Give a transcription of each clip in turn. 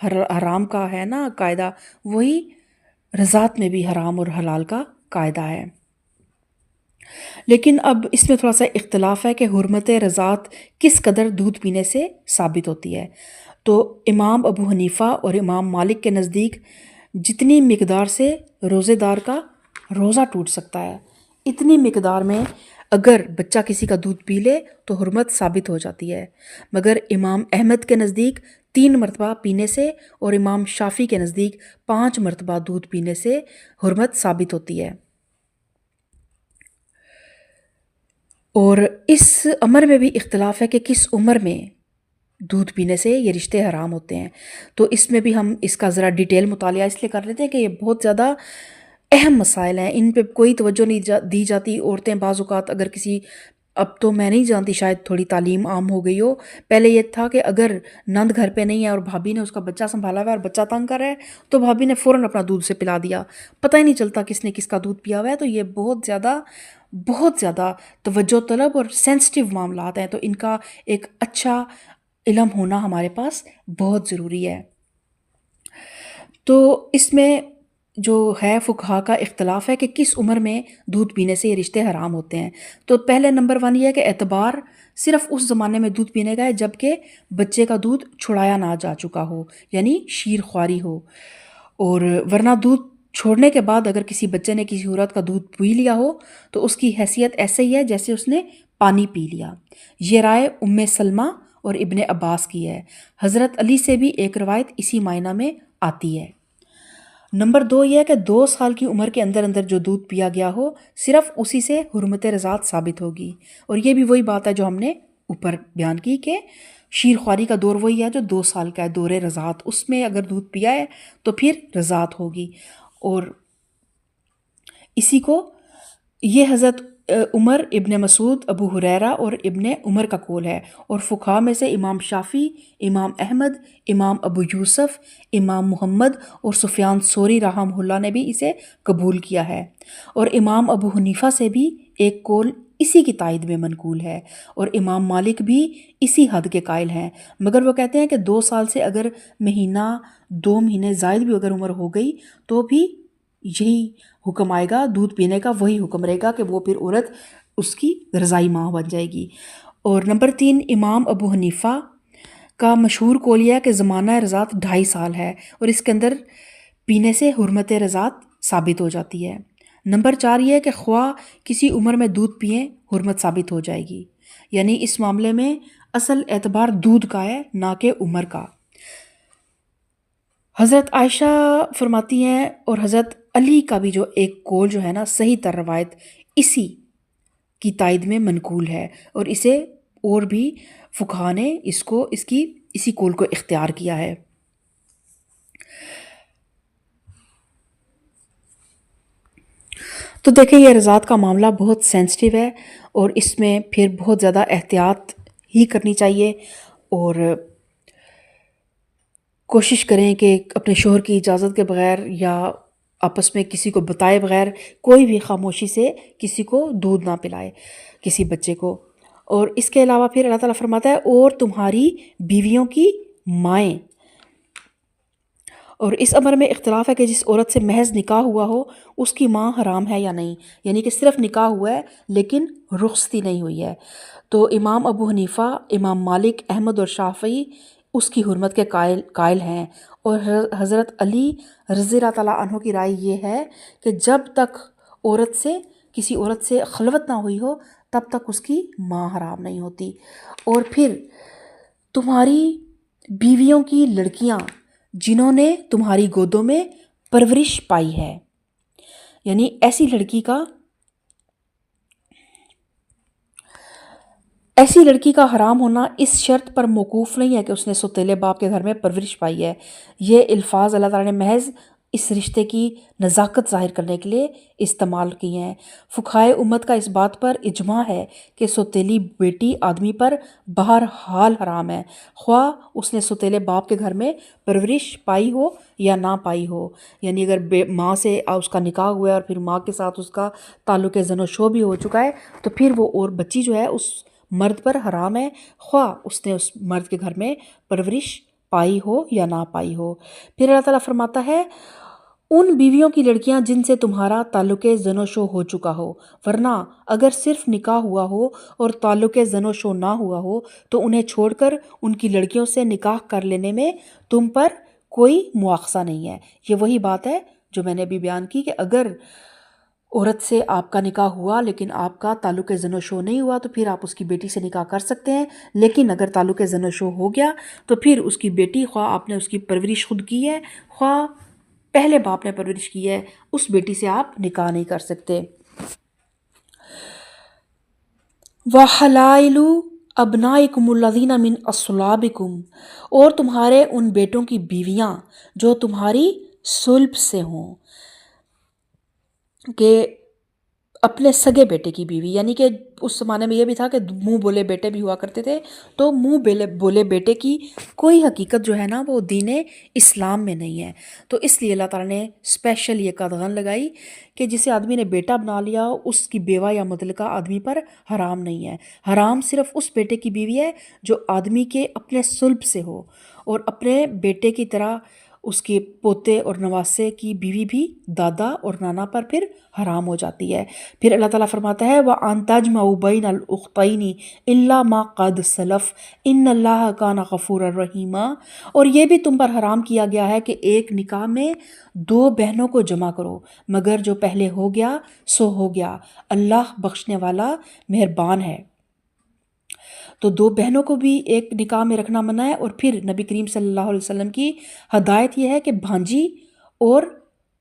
حرام کا ہے نا قاعدہ، وہی رضاعت میں بھی حرام اور حلال کا قاعدہ ہے۔ لیکن اب اس میں تھوڑا سا اختلاف ہے کہ حرمت رضاعت کس قدر دودھ پینے سے ثابت ہوتی ہے۔ تو امام ابو حنیفہ اور امام مالک کے نزدیک جتنی مقدار سے روزے دار کا روزہ ٹوٹ سکتا ہے، اتنی مقدار میں اگر بچہ کسی کا دودھ پی لے تو حرمت ثابت ہو جاتی ہے۔ مگر امام احمد کے نزدیک 3 مرتبہ پینے سے اور امام شافی کے نزدیک 5 مرتبہ دودھ پینے سے حرمت ثابت ہوتی ہے۔ اور اس امر میں بھی اختلاف ہے کہ کس عمر میں دودھ پینے سے یہ رشتے حرام ہوتے ہیں۔ تو اس میں بھی ہم اس کا ذرا ڈیٹیل مطالعہ اس لیے کر لیتے ہیں کہ یہ بہت زیادہ اہم مسائل ہیں، ان پہ کوئی توجہ نہیں دی جاتی۔ عورتیں بعض اوقات اگر کسی، اب تو میں نہیں جانتی، شاید تھوڑی تعلیم عام ہو گئی ہو، پہلے یہ تھا کہ اگر نند گھر پہ نہیں ہے اور بھابھی نے اس کا بچہ سنبھالا ہوا ہے اور بچہ تنگ کر رہا ہے تو بھابھی نے فوراً اپنا دودھ سے پلا دیا، پتہ ہی نہیں چلتا کس نے کس کا دودھ پیا ہوا ہے۔ تو یہ بہت زیادہ توجہ طلب اور سینسٹیو معاملات ہیں، تو ان کا ایک اچھا علم ہونا ہمارے پاس بہت ضروری ہے۔ تو اس میں جو ہے فقہا کا اختلاف ہے کہ کس عمر میں دودھ پینے سے یہ رشتے حرام ہوتے ہیں۔ تو پہلے نمبر 1 یہ ہے کہ اعتبار صرف اس زمانے میں دودھ پینے کا ہے جب کہ بچے کا دودھ چھڑایا نہ جا چکا ہو، یعنی شیر خواری ہو، اور ورنہ دودھ چھوڑنے کے بعد اگر کسی بچے نے کسی عورت کا دودھ پی لیا ہو تو اس کی حیثیت ایسے ہی ہے جیسے اس نے پانی پی لیا۔ یہ رائے ام سلمہ اور ابن عباس کی ہے۔ حضرت علی سے بھی ایک روایت اسی معنی میں آتی ہے۔ نمبر 2 یہ ہے کہ 2 سال کی عمر کے اندر جو دودھ پیا گیا ہو صرف اسی سے حرمت رضاعت ثابت ہوگی، اور یہ بھی وہی بات ہے جو ہم نے اوپر بیان کی کہ شیر خواری کا دور وہی ہے جو 2 سال کا ہے، دور رضاعت، اس میں اگر دودھ پیا ہے تو پھر رضاعت ہوگی۔ اور اسی کو یہ حضرت عمر، ابن مسعود، ابو ہریرہ اور ابن عمر کا قول ہے، اور فقہا میں سے امام شافی، امام احمد، امام ابو یوسف، امام محمد اور سفیان ثوری رحمہ اللہ نے بھی اسے قبول کیا ہے، اور امام ابو حنیفہ سے بھی ایک قول اسی کی تائید میں منقول ہے، اور امام مالک بھی اسی حد کے قائل ہیں، مگر وہ کہتے ہیں کہ 2 سال سے اگر مہینہ 2 مہینے زائد بھی اگر عمر ہو گئی تو بھی یہی حکم آئے گا، دودھ پینے کا وہی حکم رہے گا کہ وہ پھر عورت اس کی رضائی ماں بن جائے گی۔ اور نمبر 3 امام ابو حنیفہ کا مشہور قول یہ ہے کہ زمانہ رضاعت 2.5 سال ہے، اور اس کے اندر پینے سے حرمت رضاعت ثابت ہو جاتی ہے۔ نمبر 4 یہ ہے کہ خواہ کسی عمر میں دودھ پئیں حرمت ثابت ہو جائے گی، یعنی اس معاملے میں اصل اعتبار دودھ کا ہے نہ کہ عمر کا۔ حضرت عائشہ فرماتی ہیں، اور حضرت علی کا بھی جو ایک قول جو ہے نا صحیح تر روایت اسی کی تائید میں منقول ہے، اور اسے اور بھی فقہا نے اسی قول کو اختیار کیا ہے۔ تو دیکھیں یہ رضاعت کا معاملہ بہت سینسٹیو ہے، اور اس میں پھر بہت زیادہ احتیاط ہی کرنی چاہیے، اور کوشش کریں کہ اپنے شوہر کی اجازت کے بغیر یا آپس میں کسی کو بتائے بغیر کوئی بھی خاموشی سے کسی کو دودھ نہ پلائے کسی بچے کو۔ اور اس کے علاوہ پھر اللہ تعالیٰ فرماتا ہے اور تمہاری بیویوں کی مائیں، اور اس امر میں اختلاف ہے کہ جس عورت سے محض نکاح ہوا ہو اس کی ماں حرام ہے یا نہیں، یعنی کہ صرف نکاح ہوا ہے لیکن رخصتی نہیں ہوئی ہے۔ تو امام ابو حنیفہ، امام مالک، احمد اور شافعی اس کی حرمت کے قائل ہیں، اور حضرت علی رضی اللہ تعالیٰ عنہ کی رائے یہ ہے کہ جب تک کسی عورت سے خلوت نہ ہوئی ہو تب تک اس کی ماں حرام نہیں ہوتی۔ اور پھر تمہاری بیویوں کی لڑکیاں جنہوں نے تمہاری گودوں میں پرورش پائی ہے، یعنی ایسی لڑکی کا حرام ہونا اس شرط پر موقوف نہیں ہے کہ اس نے سوتیلے باپ کے گھر میں پرورش پائی ہے۔ یہ الفاظ اللہ تعالیٰ نے محض اس رشتے کی نزاکت ظاہر کرنے کے لیے استعمال کیے ہیں۔ فقہائے امت کا اس بات پر اجماع ہے کہ سوتیلی بیٹی آدمی پر بہرحال حرام ہے، خواہ اس نے سوتیلے باپ کے گھر میں پرورش پائی ہو یا نہ پائی ہو، یعنی اگر ماں سے اس کا نکاح ہوا ہے اور پھر ماں کے ساتھ اس کا تعلق زن و شو بھی ہو چکا ہے تو پھر وہ اور بچی جو ہے اس مرد پر حرام ہے، خواہ اس نے اس مرد کے گھر میں پرورش پائی ہو یا نہ پائی ہو۔ پھر اللہ تعالیٰ فرماتا ہے ان بیویوں کی لڑکیاں جن سے تمہارا تعلق زن و شو ہو چکا ہو، ورنہ اگر صرف نکاح ہوا ہو اور تعلق زن و شو نہ ہوا ہو تو انہیں چھوڑ کر ان کی لڑکیوں سے نکاح کر لینے میں تم پر کوئی مواخذہ نہیں ہے۔ یہ وہی بات ہے جو میں نے ابھی بیان کی کہ اگر عورت سے آپ کا نکاح ہوا لیکن آپ کا تعلق زن و شو نہیں ہوا تو پھر آپ اس کی بیٹی سے نکاح کر سکتے ہیں، لیکن اگر تعلق زن و شو ہو گیا تو پھر اس کی بیٹی، خواہ آپ نے اس کی پرورش خود کی ہے خواہ پہلے باپ نے پرورش کی ہے، اس بیٹی سے آپ نکاح نہیں کر سکتے۔ وَحَلَائِلُ أَبْنَائِكُمُ الَّذِينَ مِنْ أَصْلَابِكُمْ، اور تمہارے ان بیٹوں کی بیویاں جو تمہاری صلب سے ہوں، کہ اپنے سگے بیٹے کی بیوی، یعنی کہ اس زمانے میں یہ بھی تھا کہ منہ بولے بیٹے بھی ہوا کرتے تھے، تو منہ بولے بیٹے کی کوئی حقیقت جو ہے نا وہ دین اسلام میں نہیں ہے۔ تو اس لیے اللہ تعالیٰ نے اسپیشل یہ قدغن لگائی کہ جسے آدمی نے بیٹا بنا لیا اس کی بیوہ یا مطلقہ آدمی پر حرام نہیں ہے۔ حرام صرف اس بیٹے کی بیوی ہے جو آدمی کے اپنے صلب سے ہو، اور اپنے بیٹے کی طرح اس کے پوتے اور نواسے کی بیوی بھی دادا اور نانا پر پھر حرام ہو جاتی ہے۔ پھر اللہ تعالیٰ فرماتا ہے وَأَن تَجْمَعُوا بَيْنَ الْأُخْتَيْنِ إِلَّا مَا قَدْ سَلَفَ إِنَّ اللَّهَ كَانَ غَفُورًا رَحِيمًا، اور یہ بھی تم پر حرام کیا گیا ہے کہ ایک نکاح میں دو بہنوں کو جمع کرو، مگر جو پہلے ہو گیا سو ہو گیا، اللہ بخشنے والا مہربان ہے۔ تو دو بہنوں کو بھی ایک نکاح میں رکھنا منع ہے۔ اور پھر نبی کریم صلی اللہ علیہ وسلم کی ہدایت یہ ہے کہ بھانجی اور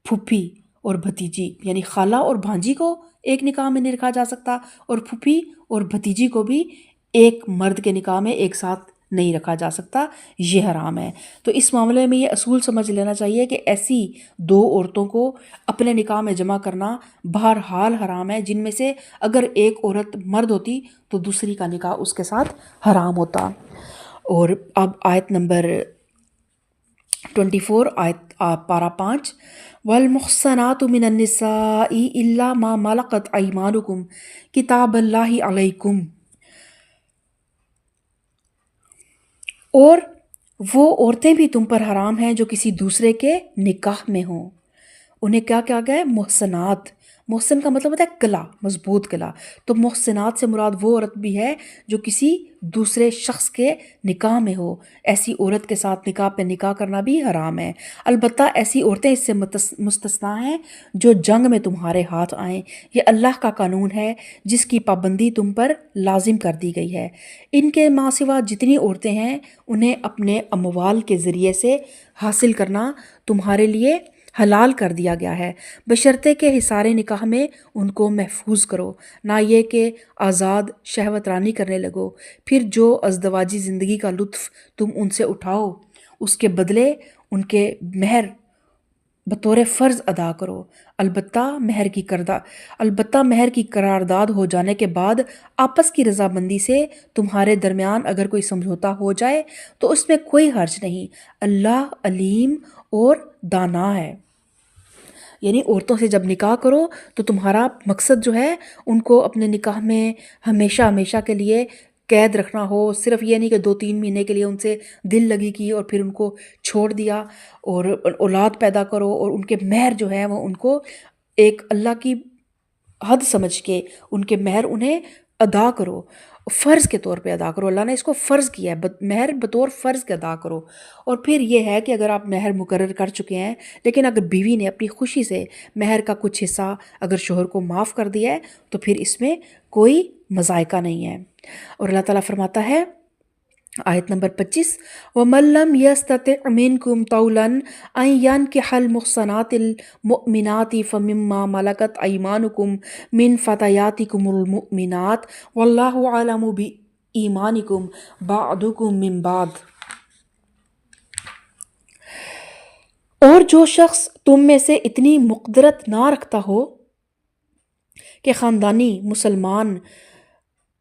پھوپھی اور بھتیجی، یعنی خالہ اور بھانجی کو ایک نکاح میں نہیں رکھا جا سکتا، اور پھوپھی اور بھتیجی کو بھی ایک مرد کے نکاح میں ایک ساتھ نہیں رکھا جا سکتا، یہ حرام ہے۔ تو اس معاملے میں یہ اصول سمجھ لینا چاہیے کہ ایسی دو عورتوں کو اپنے نکاح میں جمع کرنا بہرحال حرام ہے، جن میں سے اگر ایک عورت مرد ہوتی تو دوسری کا نکاح اس کے ساتھ حرام ہوتا۔ اور اب آیت نمبر 24، آیت پارہ 5، وَالْمُحْصَنَاتُ مِنَ النِّسَاءِ إِلَّا مَا مَلَكَتْ أَيْمَانُكُمْ كِتَابَ اللَّهِ عَلَيْكُمْ، اور وہ عورتیں بھی تم پر حرام ہیں جو کسی دوسرے کے نکاح میں ہوں۔ انہیں کیا کہا گیا ہے؟ محسنات۔ محسن کا مطلب ہوتا ہے کلا، مضبوط کلا۔ تو محسنات سے مراد وہ عورت بھی ہے جو کسی دوسرے شخص کے نکاح میں ہو، ایسی عورت کے ساتھ نکاح پہ نکاح کرنا بھی حرام ہے۔ البتہ ایسی عورتیں اس سے مستثنا ہیں جو جنگ میں تمہارے ہاتھ آئیں، یہ اللہ کا قانون ہے جس کی پابندی تم پر لازم کر دی گئی ہے۔ ان کے ماں سوا جتنی عورتیں ہیں انہیں اپنے اموال کے ذریعے سے حاصل کرنا تمہارے لیے حلال کر دیا گیا ہے، بشرطے کہ حصار نکاح میں ان کو محفوظ کرو، نہ یہ کہ آزاد شہوت رانی کرنے لگو۔ پھر جو ازدواجی زندگی کا لطف تم ان سے اٹھاؤ اس کے بدلے ان کے مہر بطور فرض ادا کرو، البتہ مہر کی قرارداد ہو جانے کے بعد آپس کی رضامندی سے تمہارے درمیان اگر کوئی سمجھوتا ہو جائے تو اس میں کوئی حرج نہیں، اللہ علیم اور دانا ہے۔ یعنی عورتوں سے جب نکاح کرو تو تمہارا مقصد جو ہے ان کو اپنے نکاح میں ہمیشہ کے لیے قید رکھنا ہو، صرف یہ نہیں کہ 2-3 مہینے کے لیے ان سے دل لگی کی اور پھر ان کو چھوڑ دیا، اور اولاد پیدا کرو اور ان کے مہر جو ہے وہ ان کو ایک اللہ کی حد سمجھ کے ان کے مہر انہیں ادا کرو، فرض کے طور پہ ادا کرو۔ اللہ نے اس کو فرض کیا ہے، مہر بطور فرض کے ادا کرو۔ اور پھر یہ ہے کہ اگر آپ مہر مقرر کر چکے ہیں لیکن اگر بیوی نے اپنی خوشی سے مہر کا کچھ حصہ اگر شوہر کو معاف کر دیا ہے تو پھر اس میں کوئی مذائقہ نہیں ہے۔ اور اللہ تعالیٰ فرماتا ہے آیت نمبر 25، وَمَن لَّمْ يَسْتَطِعْ مِنكُمْ طَوْلًا أَن يَنكِحَ الْمُحْصَنَاتِ الْمُؤْمِنَاتِ فَمِمَّا مَلَكَتْ أَيْمَانُكُم مِّن فَتَيَاتِكُمُ الْمُؤْمِنَاتِ وَاللَّهُ أَعْلَمُ بِإِيمَانِكُم بَعْضُكُم مِّن بَعْضٍ، اور جو شخص تم میں سے اتنی مقدرت نہ رکھتا ہو کہ خاندانی مسلمان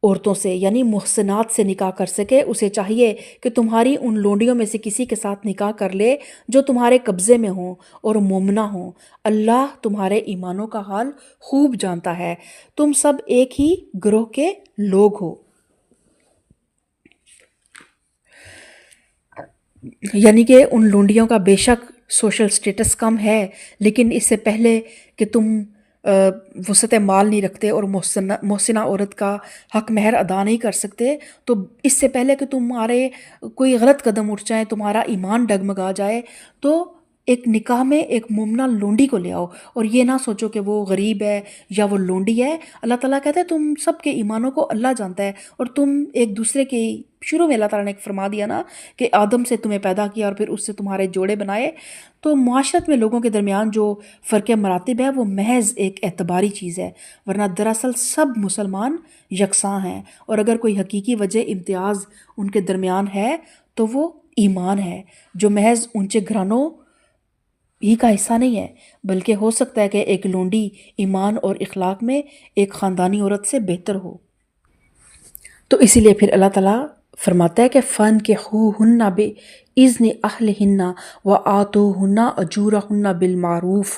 عورتوں سے یعنی محسنات سے نکاح کر سکے، اسے چاہیے کہ تمہاری ان لونڈیوں میں سے کسی کے ساتھ نکاح کر لے جو تمہارے قبضے میں ہوں اور مومنہ ہوں، اللہ تمہارے ایمانوں کا حال خوب جانتا ہے، تم سب ایک ہی گروہ کے لوگ ہو۔ یعنی کہ ان لونڈیوں کا بے شک سوشل سٹیٹس کم ہے، لیکن اس سے پہلے کہ تم وسعت مال نہیں رکھتے اور محسنہ عورت کا حق مہر ادا نہیں کر سکتے، تو اس سے پہلے کہ تمہارے کوئی غلط قدم اٹھ جائے، تمہارا ایمان ڈگمگا جائے، تو ایک نکاح میں ایک مومنہ لونڈی کو لے آؤ، اور یہ نہ سوچو کہ وہ غریب ہے یا وہ لونڈی ہے۔ اللہ تعالیٰ کہتا ہے تم سب کے ایمانوں کو اللہ جانتا ہے، اور تم ایک دوسرے کے، شروع میں اللہ تعالیٰ نے ایک فرما دیا نا کہ آدم سے تمہیں پیدا کیا اور پھر اس سے تمہارے جوڑے بنائے، تو معاشرت میں لوگوں کے درمیان جو فرق مراتب ہے وہ محض ایک اعتباری چیز ہے، ورنہ دراصل سب مسلمان یکساں ہیں، اور اگر کوئی حقیقی وجہ امتیاز ان کے درمیان ہے تو وہ ایمان ہے، جو محض اونچے گھرانوں ہی کا حصہ نہیں ہے، بلکہ ہو سکتا ہے کہ ایک لونڈی ایمان اور اخلاق میں ایک خاندانی عورت سے بہتر ہو۔ تو اسی لیے پھر اللہ تعالیٰ فرماتا ہے کہ فن کے ہن بے اذن اہل ہن و آتو ہن اجورہن بالمعروف،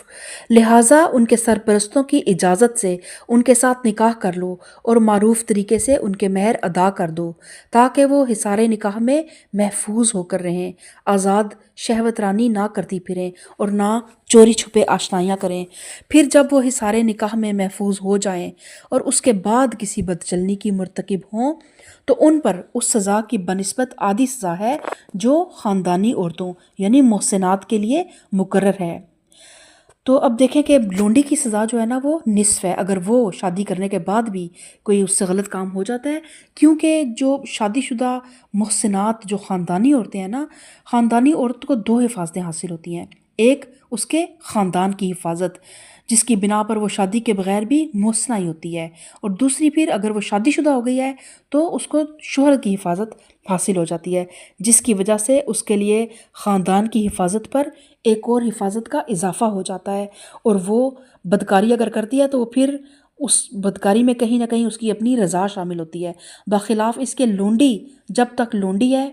لہٰذا ان کے سرپرستوں کی اجازت سے ان کے ساتھ نکاح کر لو اور معروف طریقے سے ان کے مہر ادا کر دو، تاکہ وہ حصار نکاح میں محفوظ ہو کر رہیں، آزاد شہوت رانی نہ کرتی پھریں اور نہ چوری چھپے آشنائیاں کریں۔ پھر جب وہ حصار نکاح میں محفوظ ہو جائیں اور اس کے بعد کسی بدچلنی کی مرتکب ہوں تو ان پر اس سزا کی بنسبت آدھی سزا ہے جو خاندانی عورتوں یعنی محسنات کے لیے مقرر ہے۔ تو اب دیکھیں کہ لونڈی کی سزا جو ہے نا وہ نصف ہے، اگر وہ شادی کرنے کے بعد بھی کوئی اس سے غلط کام ہو جاتا ہے، کیونکہ جو شادی شدہ محسنات جو خاندانی عورتیں ہیں نا، خاندانی عورت کو دو حفاظتیں حاصل ہوتی ہیں، ایک اس کے خاندان کی حفاظت جس کی بنا پر وہ شادی کے بغیر بھی محسنہ ہی ہوتی ہے، اور دوسری پھر اگر وہ شادی شدہ ہو گئی ہے تو اس کو شوہر کی حفاظت حاصل ہو جاتی ہے، جس کی وجہ سے اس کے لیے خاندان کی حفاظت پر ایک اور حفاظت کا اضافہ ہو جاتا ہے، اور وہ بدکاری اگر کرتی ہے تو وہ پھر اس بدکاری میں کہیں نہ کہیں اس کی اپنی رضا شامل ہوتی ہے، بخلاف اس کے لونڈی جب تک لونڈی ہے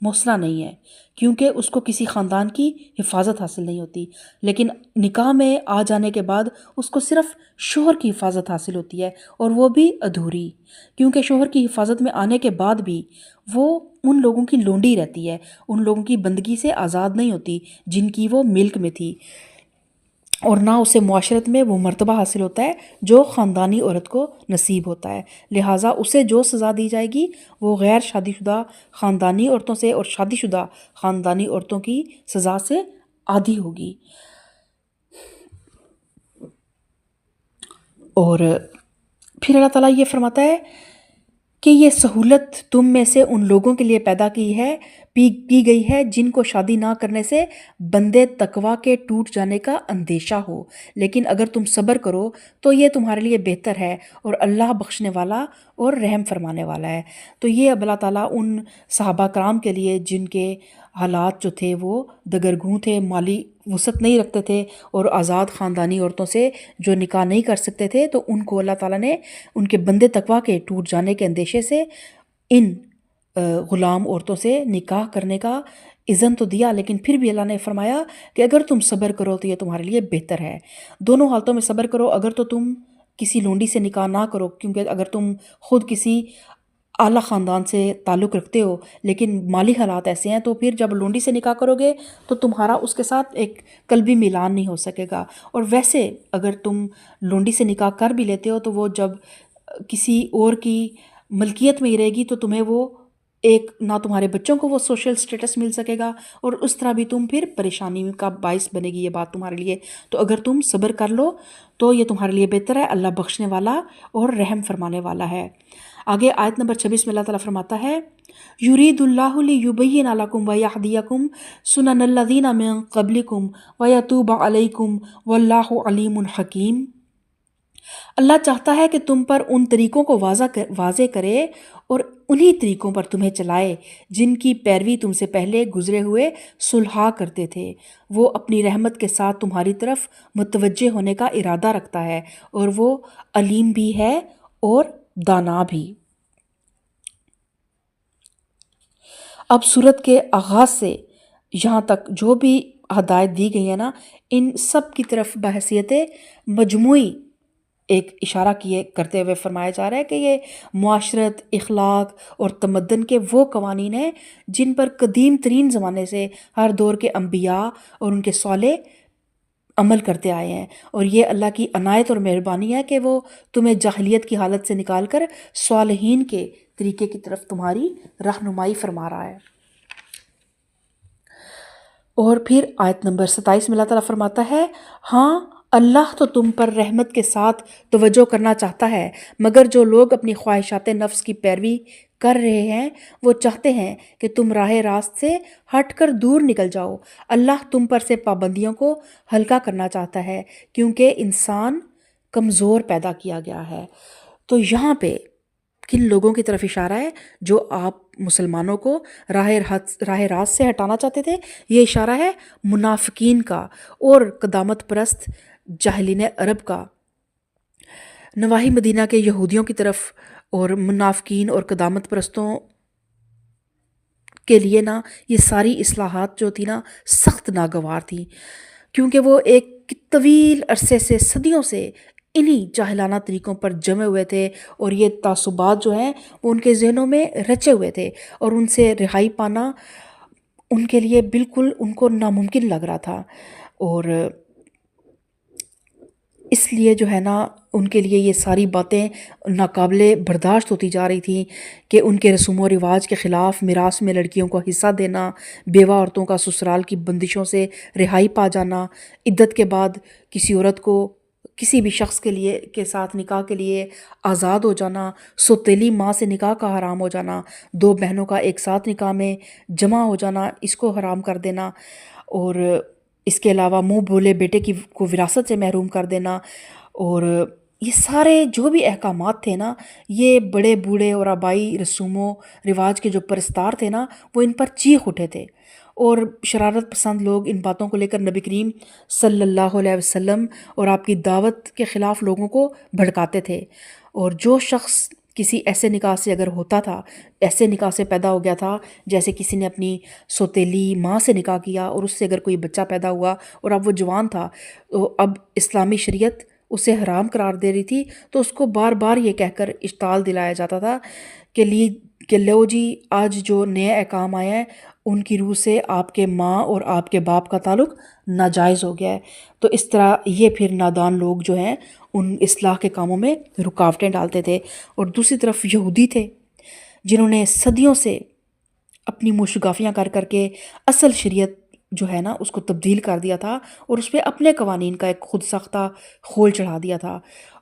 محسنہ نہیں ہے، کیونکہ اس کو کسی خاندان کی حفاظت حاصل نہیں ہوتی، لیکن نکاح میں آ جانے کے بعد اس کو صرف شوہر کی حفاظت حاصل ہوتی ہے، اور وہ بھی ادھوری، کیونکہ شوہر کی حفاظت میں آنے کے بعد بھی وہ ان لوگوں کی لونڈی رہتی ہے، ان لوگوں کی بندگی سے آزاد نہیں ہوتی جن کی وہ ملک میں تھی، اور نہ اسے معاشرت میں وہ مرتبہ حاصل ہوتا ہے جو خاندانی عورت کو نصیب ہوتا ہے، لہٰذا اسے جو سزا دی جائے گی وہ غیر شادی شدہ خاندانی عورتوں سے اور شادی شدہ خاندانی عورتوں کی سزا سے آدھی ہوگی۔ اور پھر اللہ تعالیٰ یہ فرماتا ہے کہ یہ سہولت تم میں سے ان لوگوں کے لیے پیدا کی گئی ہے جن کو شادی نہ کرنے سے بندے تقوی کے ٹوٹ جانے کا اندیشہ ہو، لیکن اگر تم صبر کرو تو یہ تمہارے لیے بہتر ہے، اور اللہ بخشنے والا اور رحم فرمانے والا ہے۔ تو یہ اب اللہ تعالیٰ ان صحابہ کرام کے لیے جن کے حالات جو تھے وہ دگرگوں تھے، مالی وسعت نہیں رکھتے تھے اور آزاد خاندانی عورتوں سے جو نکاح نہیں کر سکتے تھے، تو ان کو اللہ تعالیٰ نے ان کے بندے تقوی کے ٹوٹ جانے کے اندیشے سے ان غلام عورتوں سے نکاح کرنے کا اذن تو دیا، لیکن پھر بھی اللہ نے فرمایا کہ اگر تم صبر کرو تو یہ تمہارے لیے بہتر ہے۔ دونوں حالتوں میں صبر کرو، اگر تو تم کسی لونڈی سے نکاح نہ کرو، کیونکہ اگر تم خود کسی اعلیٰ خاندان سے تعلق رکھتے ہو لیکن مالی حالات ایسے ہیں، تو پھر جب لونڈی سے نکاح کرو گے تو تمہارا اس کے ساتھ ایک قلبی میلان نہیں ہو سکے گا، اور ویسے اگر تم لونڈی سے نکاح کر بھی لیتے ہو تو وہ جب کسی اور کی ملکیت میں ہی رہے گی تو تمہیں وہ ایک نہ تمہارے بچوں کو وہ سوشل سٹیٹس مل سکے گا، اور اس طرح بھی تم پھر پریشانی کا باعث بنے گی یہ بات تمہارے لیے۔ تو اگر تم صبر کر لو تو یہ تمہارے لیے بہتر ہے، اللہ بخشنے والا اور رحم فرمانے والا ہے۔ آگے آیت نمبر 26 میں اللہ تعالیٰ فرماتا ہے یرید اللہ لیبین لکم ویہدیکم سنن الذین من قبلکم ویتوب علیکم واللہ علیم حکیم۔ اللہ چاہتا ہے کہ تم پر ان طریقوں کو واضح کرے اور انہی طریقوں پر تمہیں چلائے جن کی پیروی تم سے پہلے گزرے ہوئے صلحا کرتے تھے، وہ اپنی رحمت کے ساتھ تمہاری طرف متوجہ ہونے کا ارادہ رکھتا ہے، اور وہ علیم بھی ہے اور دانا بھی۔ اب سورت کے آغاز سے یہاں تک جو بھی ہدایت دی گئی ہے نا، ان سب کی طرف بحیثیت مجموعی ایک اشارہ کرتے ہوئے فرمایا جا رہا ہے کہ یہ معاشرت، اخلاق اور تمدن کے وہ قوانین ہیں جن پر قدیم ترین زمانے سے ہر دور کے انبیاء اور ان کے صالح عمل کرتے آئے ہیں، اور یہ اللہ کی عنایت اور مہربانی ہے کہ وہ تمہیں جاہلیت کی حالت سے نکال کر صالحین کے طریقے کی طرف تمہاری رہنمائی فرما رہا ہے۔ اور پھر آیت نمبر 27 میں اللہ تعالیٰ فرماتا ہے، ہاں اللہ تو تم پر رحمت کے ساتھ توجہ کرنا چاہتا ہے، مگر جو لوگ اپنی خواہشات نفس کی پیروی کر رہے ہیں وہ چاہتے ہیں کہ تم راہ راست سے ہٹ کر دور نکل جاؤ۔ اللہ تم پر سے پابندیوں کو ہلکا کرنا چاہتا ہے کیونکہ انسان کمزور پیدا کیا گیا ہے۔ تو یہاں پہ کن لوگوں کی طرف اشارہ ہے جو آپ مسلمانوں کو راہ راست سے ہٹانا چاہتے تھے؟ یہ اشارہ ہے منافقین کا اور قدامت پرست جاہلین عرب کا، نواحی مدینہ کے یہودیوں کی طرف۔ اور منافقین اور قدامت پرستوں کے لیے نا یہ ساری اصلاحات جو تھی نا سخت ناگوار تھی، کیونکہ وہ ایک طویل عرصے سے، صدیوں سے انہی جاہلانہ طریقوں پر جمے ہوئے تھے، اور یہ تعصبات جو ہیں وہ ان کے ذہنوں میں رچے ہوئے تھے، اور ان سے رہائی پانا ان کے لیے بالکل ان کو ناممکن لگ رہا تھا۔ اور اس لیے جو ہے نا ان کے لیے یہ ساری باتیں ناقابل برداشت ہوتی جا رہی تھیں کہ ان کے رسوم و رواج کے خلاف میراث میں لڑکیوں کو حصہ دینا، بیوہ عورتوں کا سسرال کی بندشوں سے رہائی پا جانا، عدت کے بعد کسی عورت کو کسی بھی شخص کے ساتھ نکاح کے لیے آزاد ہو جانا، سوتیلی ماں سے نکاح کا حرام ہو جانا، دو بہنوں کا ایک ساتھ نکاح میں جمع ہو جانا اس کو حرام کر دینا، اور اس کے علاوہ منہ بولے بیٹے کو وراثت سے محروم کر دینا۔ اور یہ سارے جو بھی احکامات تھے نا، یہ بڑے بوڑھے اور آبائی رسوم و رواج کے جو پرستار تھے نا وہ ان پر چیخ اٹھے تھے، اور شرارت پسند لوگ ان باتوں کو لے کر نبی کریم صلی اللہ علیہ وسلم اور آپ کی دعوت کے خلاف لوگوں کو بھڑکاتے تھے۔ اور جو شخص کسی ایسے نکاح سے اگر ہوتا تھا، ایسے نکاح سے پیدا ہو گیا تھا جیسے کسی نے اپنی سوتیلی ماں سے نکاح کیا اور اس سے اگر کوئی بچہ پیدا ہوا اور اب وہ جوان تھا، تو اب اسلامی شریعت اسے حرام قرار دے رہی تھی، تو اس کو بار بار یہ کہہ کر اشتعال دلایا جاتا تھا کہ لو جی آج جو نئے احکام آئے ہیں ان کی روح سے آپ کے ماں اور آپ کے باپ کا تعلق ناجائز ہو گیا ہے۔ تو اس طرح یہ پھر نادان لوگ جو ہیں ان اصلاح کے کاموں میں رکاوٹیں ڈالتے تھے۔ اور دوسری طرف یہودی تھے جنہوں نے صدیوں سے اپنی موشگافیاں کر کر کے اصل شریعت جو ہے نا اس کو تبدیل کر دیا تھا، اور اس پہ اپنے قوانین کا ایک خود ساختہ خول چڑھا دیا تھا،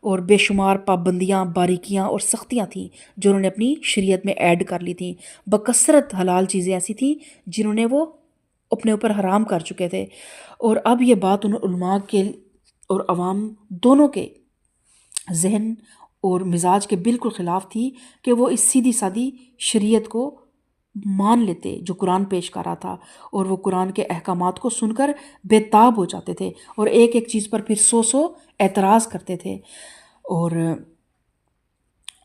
اور بے شمار پابندیاں، باریکیاں اور سختیاں تھیں جو انہوں نے اپنی شریعت میں ایڈ کر لی تھیں۔ بکثرت حلال چیزیں ایسی تھیں جنہوں نے وہ اپنے اوپر حرام کر چکے تھے، اور اب یہ بات ان علماء کے اور عوام دونوں کے ذہن اور مزاج کے بالکل خلاف تھی کہ وہ اس سیدھی سادی شریعت کو مان لیتے جو قرآن پیش کر رہا تھا، اور وہ قرآن کے احکامات کو سن کر بے تاب ہو جاتے تھے، اور ایک ایک چیز پر پھر سو اعتراض کرتے تھے۔ اور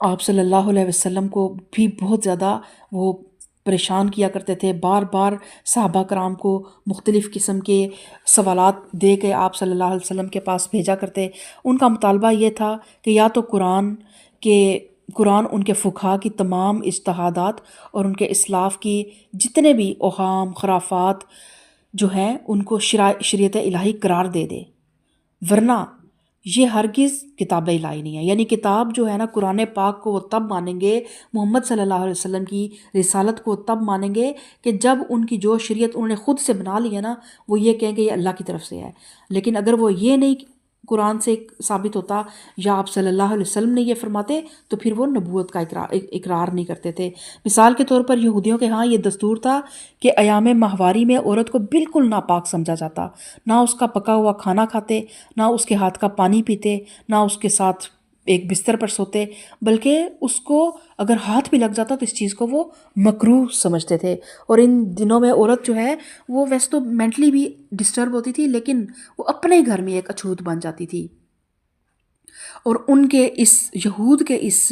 آپ صلی اللہ علیہ وسلم کو بھی بہت زیادہ وہ پریشان کیا کرتے تھے، بار بار صحابہ کرام کو مختلف قسم کے سوالات دے کے آپ صلی اللہ علیہ وسلم کے پاس بھیجا کرتے۔ ان کا مطالبہ یہ تھا کہ یا تو قرآن ان کے فقہا کی تمام اجتہادات اور ان کے اسلاف کی جتنے بھی اوہام خرافات جو ہیں ان کو شریعت الہی قرار دے دے، ورنہ یہ ہرگز کتاب الہی نہیں ہے۔ یعنی کتاب جو ہے نا قرآن پاک کو وہ تب مانیں گے، محمد صلی اللہ علیہ وسلم کی رسالت کو تب مانیں گے کہ جب ان کی جو شریعت انہوں نے خود سے بنا لی ہے نا وہ یہ کہیں گے یہ اللہ کی طرف سے ہے۔ لیکن اگر وہ یہ نہیں قرآن سے ثابت ہوتا یا آپ صلی اللہ علیہ وسلم نے یہ فرماتے تو پھر وہ نبوت کا اقرار نہیں کرتے تھے۔ مثال کے طور پر یہودیوں کے ہاں یہ دستور تھا کہ ایام ماہواری میں عورت کو بالکل ناپاک سمجھا جاتا، نہ اس کا پکا ہوا کھانا کھاتے، نہ اس کے ہاتھ کا پانی پیتے، نہ اس کے ساتھ ایک بستر پر سوتے، بلکہ اس کو اگر ہاتھ بھی لگ جاتا تو اس چیز کو وہ مکروہ سمجھتے تھے۔ اور ان دنوں میں عورت جو ہے وہ ویسے تو مینٹلی بھی ڈسٹرب ہوتی تھی، لیکن وہ اپنے گھر میں ایک اچھوت بن جاتی تھی، اور ان کے اس یہود کے اس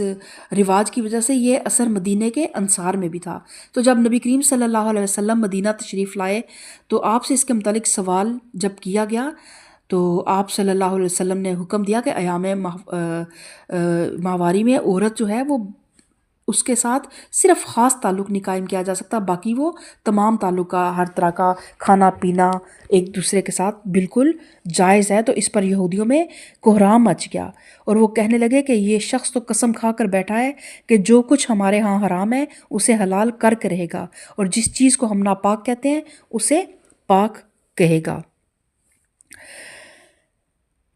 رواج کی وجہ سے یہ اثر مدینے کے انصار میں بھی تھا۔ تو جب نبی کریم صلی اللہ علیہ وسلم مدینہ تشریف لائے تو آپ سے اس کے متعلق سوال جب کیا گیا تو آپ صلی اللہ علیہ وسلم نے حکم دیا کہ ایام ماہواری میں عورت جو ہے وہ اس کے ساتھ صرف خاص تعلق نہیں قائم کیا جا سکتا، باقی وہ تمام تعلق کا، ہر طرح کا کھانا پینا ایک دوسرے کے ساتھ بالکل جائز ہے۔ تو اس پر یہودیوں میں کوہرام مچ گیا اور وہ کہنے لگے کہ یہ شخص تو قسم کھا کر بیٹھا ہے کہ جو کچھ ہمارے ہاں حرام ہے اسے حلال کر کے رہے گا، اور جس چیز کو ہم ناپاک کہتے ہیں اسے پاک کہے گا۔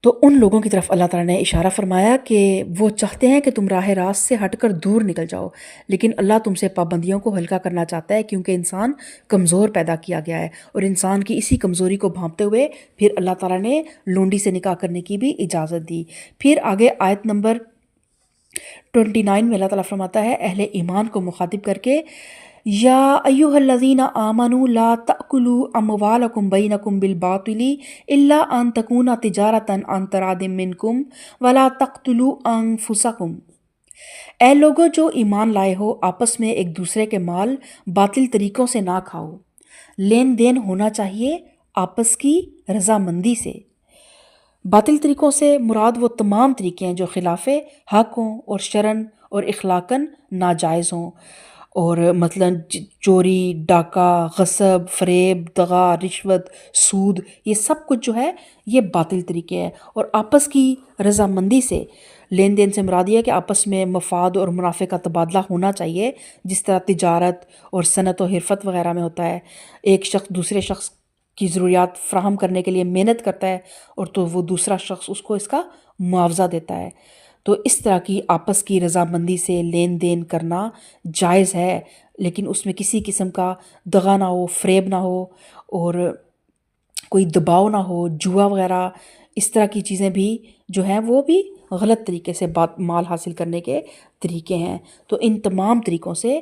تو ان لوگوں کی طرف اللہ تعالیٰ نے اشارہ فرمایا کہ وہ چاہتے ہیں کہ تم راہ راست سے ہٹ کر دور نکل جاؤ، لیکن اللہ تم سے پابندیوں کو ہلکا کرنا چاہتا ہے، کیونکہ انسان کمزور پیدا کیا گیا ہے، اور انسان کی اسی کمزوری کو بھانپتے ہوئے پھر اللہ تعالیٰ نے لونڈی سے نکاح کرنے کی بھی اجازت دی۔ پھر آگے آیت نمبر 29 میں اللہ تعالیٰ فرماتا ہے اہل ایمان کو مخاطب کر کے، یا ایھا الذین آمنوا لا تأکلوا اموالکم بینکم بالباطل الا ان تکون تجارۃ عن تراض منکم ولا تقتلوا انفسکم۔ اے لوگو جو ایمان لائے ہو، آپس میں ایک دوسرے کے مال باطل طریقوں سے نہ کھاؤ، لین دین ہونا چاہیے آپس کی رضامندی سے۔ باطل طریقوں سے مراد وہ تمام طریقے ہیں جو خلاف حق ہوں اور شرعن اور اخلاقاً ناجائز ہوں، اور مثلا چوری، ڈاکہ، غصب، فریب، دغا، رشوت، سود، یہ سب کچھ جو ہے یہ باطل طریقے ہیں۔ اور آپس کی رضامندی سے لین دین سے مراد یہ ہے کہ آپس میں مفاد اور منافع کا تبادلہ ہونا چاہیے، جس طرح تجارت اور صنعت و حرفت وغیرہ میں ہوتا ہے۔ ایک شخص دوسرے شخص کی ضروریات فراہم کرنے کے لیے محنت کرتا ہے اور تو وہ دوسرا شخص اس کو اس کا معاوضہ دیتا ہے۔ تو اس طرح کی آپس کی رضامندی سے لین دین کرنا جائز ہے، لیکن اس میں کسی قسم کا دغا نہ ہو، فریب نہ ہو، اور کوئی دباؤ نہ ہو، جوا وغیرہ اس طرح کی چیزیں بھی جو ہیں وہ بھی غلط طریقے سے مال حاصل کرنے کے طریقے ہیں۔ تو ان تمام طریقوں سے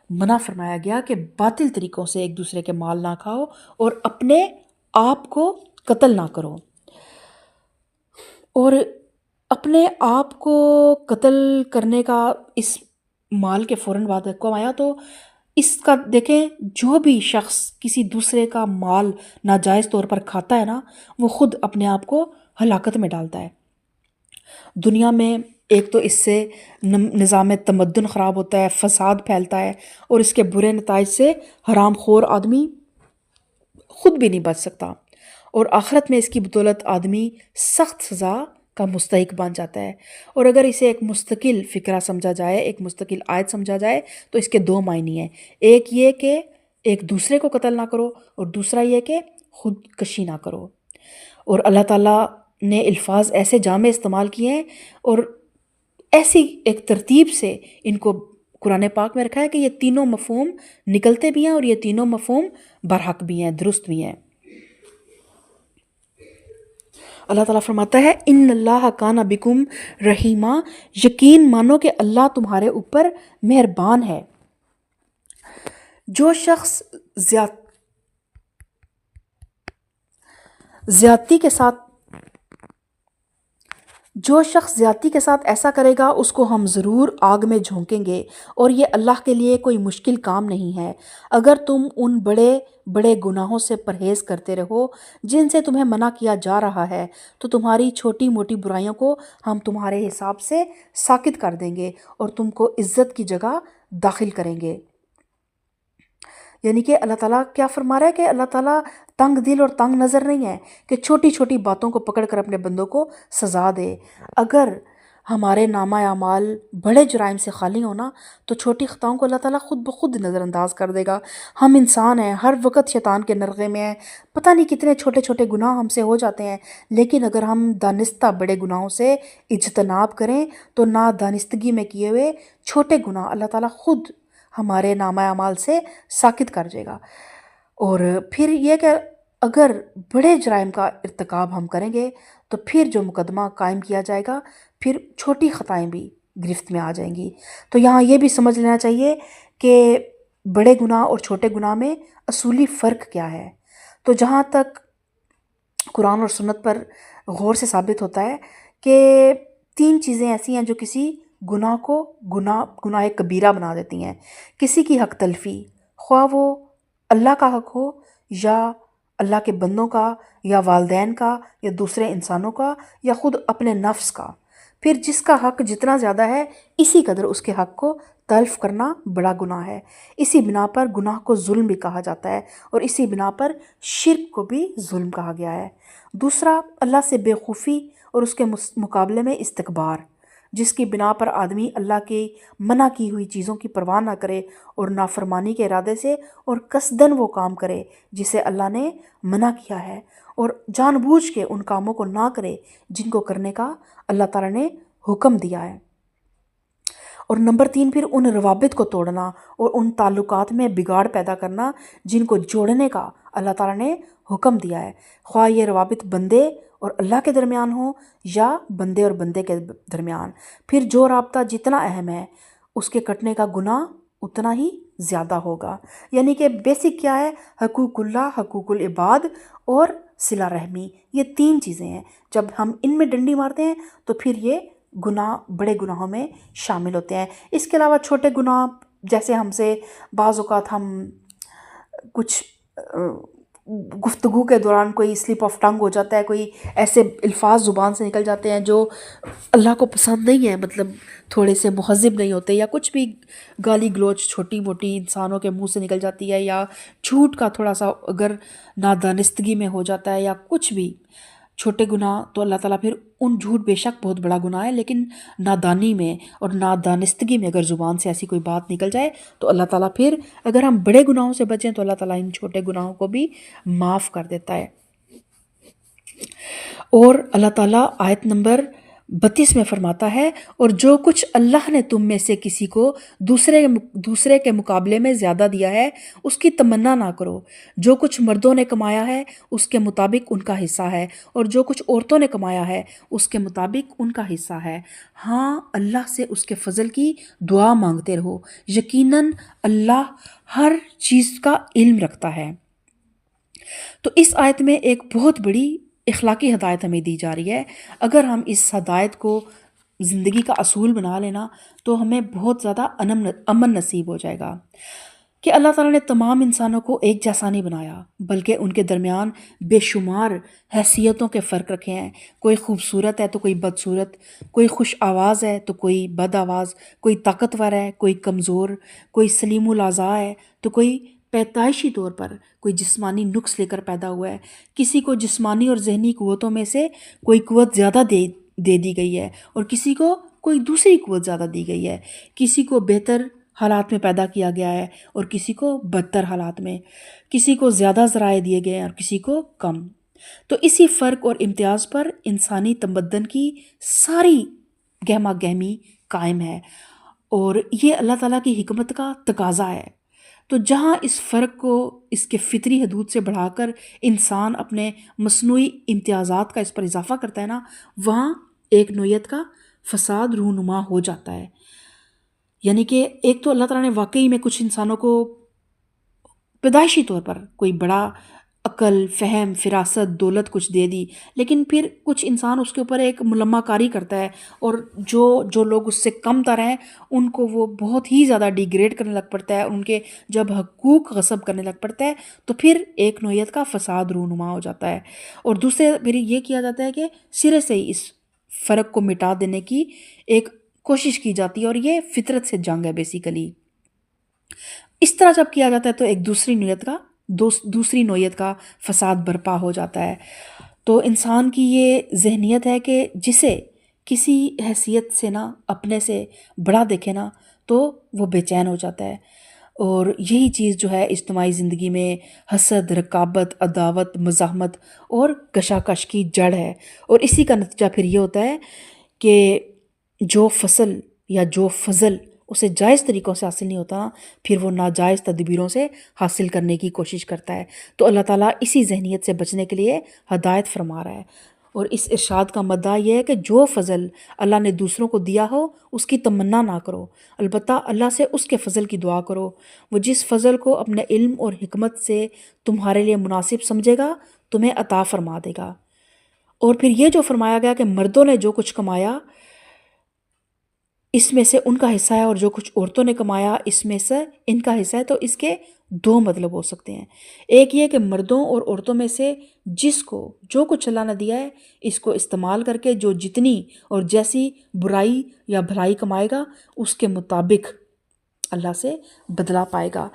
منع فرمایا گیا کہ باطل طریقوں سے ایک دوسرے کے مال نہ کھاؤ اور اپنے آپ کو قتل نہ کرو۔ اور اپنے آپ کو قتل کرنے کا اس مال کے فوراً بعد حکم آیا، تو اس کا دیکھیں جو بھی شخص کسی دوسرے کا مال ناجائز طور پر کھاتا ہے نا، وہ خود اپنے آپ کو ہلاکت میں ڈالتا ہے۔ دنیا میں ایک تو اس سے نظام تمدن خراب ہوتا ہے، فساد پھیلتا ہے، اور اس کے برے نتائج سے حرام خور آدمی خود بھی نہیں بچ سکتا، اور آخرت میں اس کی بدولت آدمی سخت سزا کا مستحق بن جاتا ہے۔ اور اگر اسے ایک مستقل فکرہ سمجھا جائے، ایک مستقل آیت سمجھا جائے، تو اس کے دو معنی ہیں۔ ایک یہ کہ ایک دوسرے کو قتل نہ کرو، اور دوسرا یہ کہ خود کشی نہ کرو۔ اور اللہ تعالیٰ نے الفاظ ایسے جامع استعمال کیے ہیں اور ایسی ایک ترتیب سے ان کو قرآن پاک میں رکھا ہے کہ یہ تینوں مفہوم نکلتے بھی ہیں اور یہ تینوں مفہوم برحق بھی ہیں، درست بھی ہیں۔ اللہ تعالیٰ فرماتا ہے ان اللہ کان بکم رحیما، یقین مانو کہ اللہ تمہارے اوپر مہربان ہے۔ جو شخص زیادتی کے ساتھ ایسا کرے گا اس کو ہم ضرور آگ میں جھونکیں گے، اور یہ اللہ کے لیے کوئی مشکل کام نہیں ہے۔ اگر تم ان بڑے بڑے گناہوں سے پرہیز کرتے رہو جن سے تمہیں منع کیا جا رہا ہے، تو تمہاری چھوٹی موٹی برائیوں کو ہم تمہارے حساب سے ساکت کر دیں گے اور تم کو عزت کی جگہ داخل کریں گے۔ یعنی کہ اللہ تعالیٰ کیا فرما رہا ہے کہ اللہ تعالیٰ تنگ دل اور تنگ نظر نہیں ہے کہ چھوٹی چھوٹی باتوں کو پکڑ کر اپنے بندوں کو سزا دے۔ اگر ہمارے نامہ اعمال بڑے جرائم سے خالی ہونا تو چھوٹی خطاؤں کو اللہ تعالیٰ خود بخود نظر انداز کر دے گا۔ ہم انسان ہیں، ہر وقت شیطان کے نرغے میں ہیں، پتہ نہیں کتنے چھوٹے چھوٹے گناہ ہم سے ہو جاتے ہیں، لیکن اگر ہم دانستہ بڑے گناہوں سے اجتناب کریں تو نادانستگی میں کیے ہوئے چھوٹے گناہ اللہ تعالیٰ خود ہمارے نامہ اعمال سے ساکت کر دے گا۔ اور پھر یہ کہ اگر بڑے جرائم کا ارتکاب ہم کریں گے تو پھر جو مقدمہ قائم کیا جائے گا، پھر چھوٹی خطائیں بھی گرفت میں آ جائیں گی۔ تو یہاں یہ بھی سمجھ لینا چاہیے کہ بڑے گناہ اور چھوٹے گناہ میں اصولی فرق کیا ہے۔ تو جہاں تک قرآن اور سنت پر غور سے ثابت ہوتا ہے کہ 3 چیزیں ایسی ہیں جو کسی گناہ کو گناہ کبیرہ بنا دیتی ہیں۔ کسی کی حق تلفی، خواہ وہ اللہ کا حق ہو یا اللہ کے بندوں کا یا والدین کا یا دوسرے انسانوں کا یا خود اپنے نفس کا۔ پھر جس کا حق جتنا زیادہ ہے اسی قدر اس کے حق کو تلف کرنا بڑا گناہ ہے۔ اسی بنا پر گناہ کو ظلم بھی کہا جاتا ہے اور اسی بنا پر شرک کو بھی ظلم کہا گیا ہے۔ دوسرا، اللہ سے بے خوفی اور اس کے مقابلے میں استکبار، جس کی بنا پر آدمی اللہ کی منع کی ہوئی چیزوں کی پرواہ نہ کرے اور نافرمانی کے ارادے سے اور قصداً وہ کام کرے جسے اللہ نے منع کیا ہے، اور جان بوجھ کے ان کاموں کو نہ کرے جن کو کرنے کا اللہ تعالیٰ نے حکم دیا ہے۔ اور نمبر 3، پھر ان روابط کو توڑنا اور ان تعلقات میں بگاڑ پیدا کرنا جن کو جوڑنے کا اللہ تعالیٰ نے حکم دیا ہے، خواہ یہ روابط بندے اور اللہ کے درمیان ہوں یا بندے اور بندے کے درمیان۔ پھر جو رابطہ جتنا اہم ہے اس کے کٹنے کا گناہ اتنا ہی زیادہ ہوگا۔ یعنی کہ بیسک کیا ہے؟ حقوق اللہ، حقوق العباد اور صلہ رحمی، یہ 3 چیزیں ہیں۔ جب ہم ان میں ڈنڈی مارتے ہیں تو پھر یہ گناہ بڑے گناہوں میں شامل ہوتے ہیں۔ اس کے علاوہ چھوٹے گناہ، جیسے ہم سے بعض اوقات ہم کچھ گفتگو کے دوران کوئی سلپ آف ٹنگ ہو جاتا ہے، کوئی ایسے الفاظ زبان سے نکل جاتے ہیں جو اللہ کو پسند نہیں ہے، مطلب تھوڑے سے مہذب نہیں ہوتے، یا کچھ بھی گالی گلوچ چھوٹی موٹی انسانوں کے منہ سے نکل جاتی ہے، یا جھوٹ کا تھوڑا سا اگر نادانستگی میں ہو جاتا ہے یا کچھ بھی چھوٹے گناہ، تو اللہ تعالیٰ پھر ان جھوٹ بے شک بہت بڑا گناہ ہے، لیکن نادانی میں اور نادانستگی میں اگر زبان سے ایسی کوئی بات نکل جائے تو اللہ تعالیٰ پھر اگر ہم بڑے گناہوں سے بچیں تو اللہ تعالیٰ ان چھوٹے گناہوں کو بھی معاف کر دیتا ہے۔ اور اللہ تعالیٰ آیت نمبر 32 میں فرماتا ہے، اور جو کچھ اللہ نے تم میں سے کسی کو دوسرے کے مقابلے میں زیادہ دیا ہے اس کی تمنا نہ کرو۔ جو کچھ مردوں نے کمایا ہے اس کے مطابق ان کا حصہ ہے، اور جو کچھ عورتوں نے کمایا ہے اس کے مطابق ان کا حصہ ہے۔ ہاں، اللہ سے اس کے فضل کی دعا مانگتے رہو، یقیناً اللہ ہر چیز کا علم رکھتا ہے۔ تو اس آیت میں ایک بہت بڑی اخلاقی ہدایت ہمیں دی جا رہی ہے۔ اگر ہم اس ہدایت کو زندگی کا اصول بنا لینا تو ہمیں بہت زیادہ امن نصیب ہو جائے گا، کہ اللہ تعالیٰ نے تمام انسانوں کو ایک جیسا نہیں بنایا، بلکہ ان کے درمیان بے شمار حیثیتوں کے فرق رکھے ہیں۔ کوئی خوبصورت ہے تو کوئی بدصورت، کوئی خوش آواز ہے تو کوئی بد آواز، کوئی طاقتور ہے کوئی کمزور، کوئی سلیم الاعضاء ہے تو کوئی پیدائشی طور پر کوئی جسمانی نقص لے کر پیدا ہوا ہے۔ کسی کو جسمانی اور ذہنی قوتوں میں سے کوئی قوت زیادہ دے دی گئی ہے اور کسی کو کوئی دوسری قوت زیادہ دی گئی ہے۔ کسی کو بہتر حالات میں پیدا کیا گیا ہے اور کسی کو بدتر حالات میں، کسی کو زیادہ ذرائع دیے گئے ہیں اور کسی کو کم۔ تو اسی فرق اور امتیاز پر انسانی تمدن کی ساری گہما گہمی قائم ہے، اور یہ اللہ تعالیٰ کی حکمت کا تقاضا ہے۔ تو جہاں اس فرق کو اس کے فطری حدود سے بڑھا کر انسان اپنے مصنوعی امتیازات کا اس پر اضافہ کرتا ہے نا، وہاں ایک نوعیت کا فساد رونما ہو جاتا ہے۔ یعنی کہ ایک تو اللہ تعالیٰ نے واقعی میں کچھ انسانوں کو پیدائشی طور پر کوئی بڑا عقل، فہم، فراست، دولت کچھ دے دی، لیکن پھر کچھ انسان اس کے اوپر ایک ملمہ کاری کرتا ہے، اور جو لوگ اس سے کم تر ہیں ان کو وہ بہت ہی زیادہ ڈیگریڈ کرنے لگ پڑتا ہے، ان کے جب حقوق غصب کرنے لگ پڑتا ہے تو پھر ایک نوعیت کا فساد رونما ہو جاتا ہے۔ اور دوسرے پھر یہ کیا جاتا ہے کہ سرے سے ہی اس فرق کو مٹا دینے کی ایک کوشش کی جاتی ہے، اور یہ فطرت سے جنگ ہے بیسیکلی۔ اس طرح جب کیا جاتا ہے تو ایک دوسری نوعیت کا فساد برپا ہو جاتا ہے۔ تو انسان کی یہ ذہنیت ہے کہ جسے کسی حیثیت سے نہ اپنے سے بڑا دیکھے نا تو وہ بے چین ہو جاتا ہے، اور یہی چیز جو ہے اجتماعی زندگی میں حسد، رقابت، عداوت، مزاحمت اور کشاکش کی جڑ ہے۔ اور اسی کا نتیجہ پھر یہ ہوتا ہے کہ جو فصل یا جو فضل اسے جائز طریقوں سے حاصل نہیں ہوتا، پھر وہ ناجائز تدبیروں سے حاصل کرنے کی کوشش کرتا ہے۔ تو اللہ تعالیٰ اسی ذہنیت سے بچنے کے لیے ہدایت فرما رہا ہے، اور اس ارشاد کا مدعا یہ ہے کہ جو فضل اللہ نے دوسروں کو دیا ہو اس کی تمنا نہ کرو، البتہ اللہ سے اس کے فضل کی دعا کرو۔ وہ جس فضل کو اپنے علم اور حکمت سے تمہارے لیے مناسب سمجھے گا تمہیں عطا فرما دے گا۔ اور پھر یہ جو فرمایا گیا کہ مردوں نے جو کچھ کمایا اس میں سے ان کا حصہ ہے، اور جو کچھ عورتوں نے کمایا اس میں سے ان کا حصہ ہے۔ تو اس کے دو مطلب ہو سکتے ہیں۔ ایک یہ کہ مردوں اور عورتوں میں سے جس کو جو کچھ اللہ نے دیا ہے اس کو استعمال کر کے جو جتنی اور جیسی برائی یا بھلائی کمائے گا اس کے مطابق اللہ سے بدلہ پائے گا۔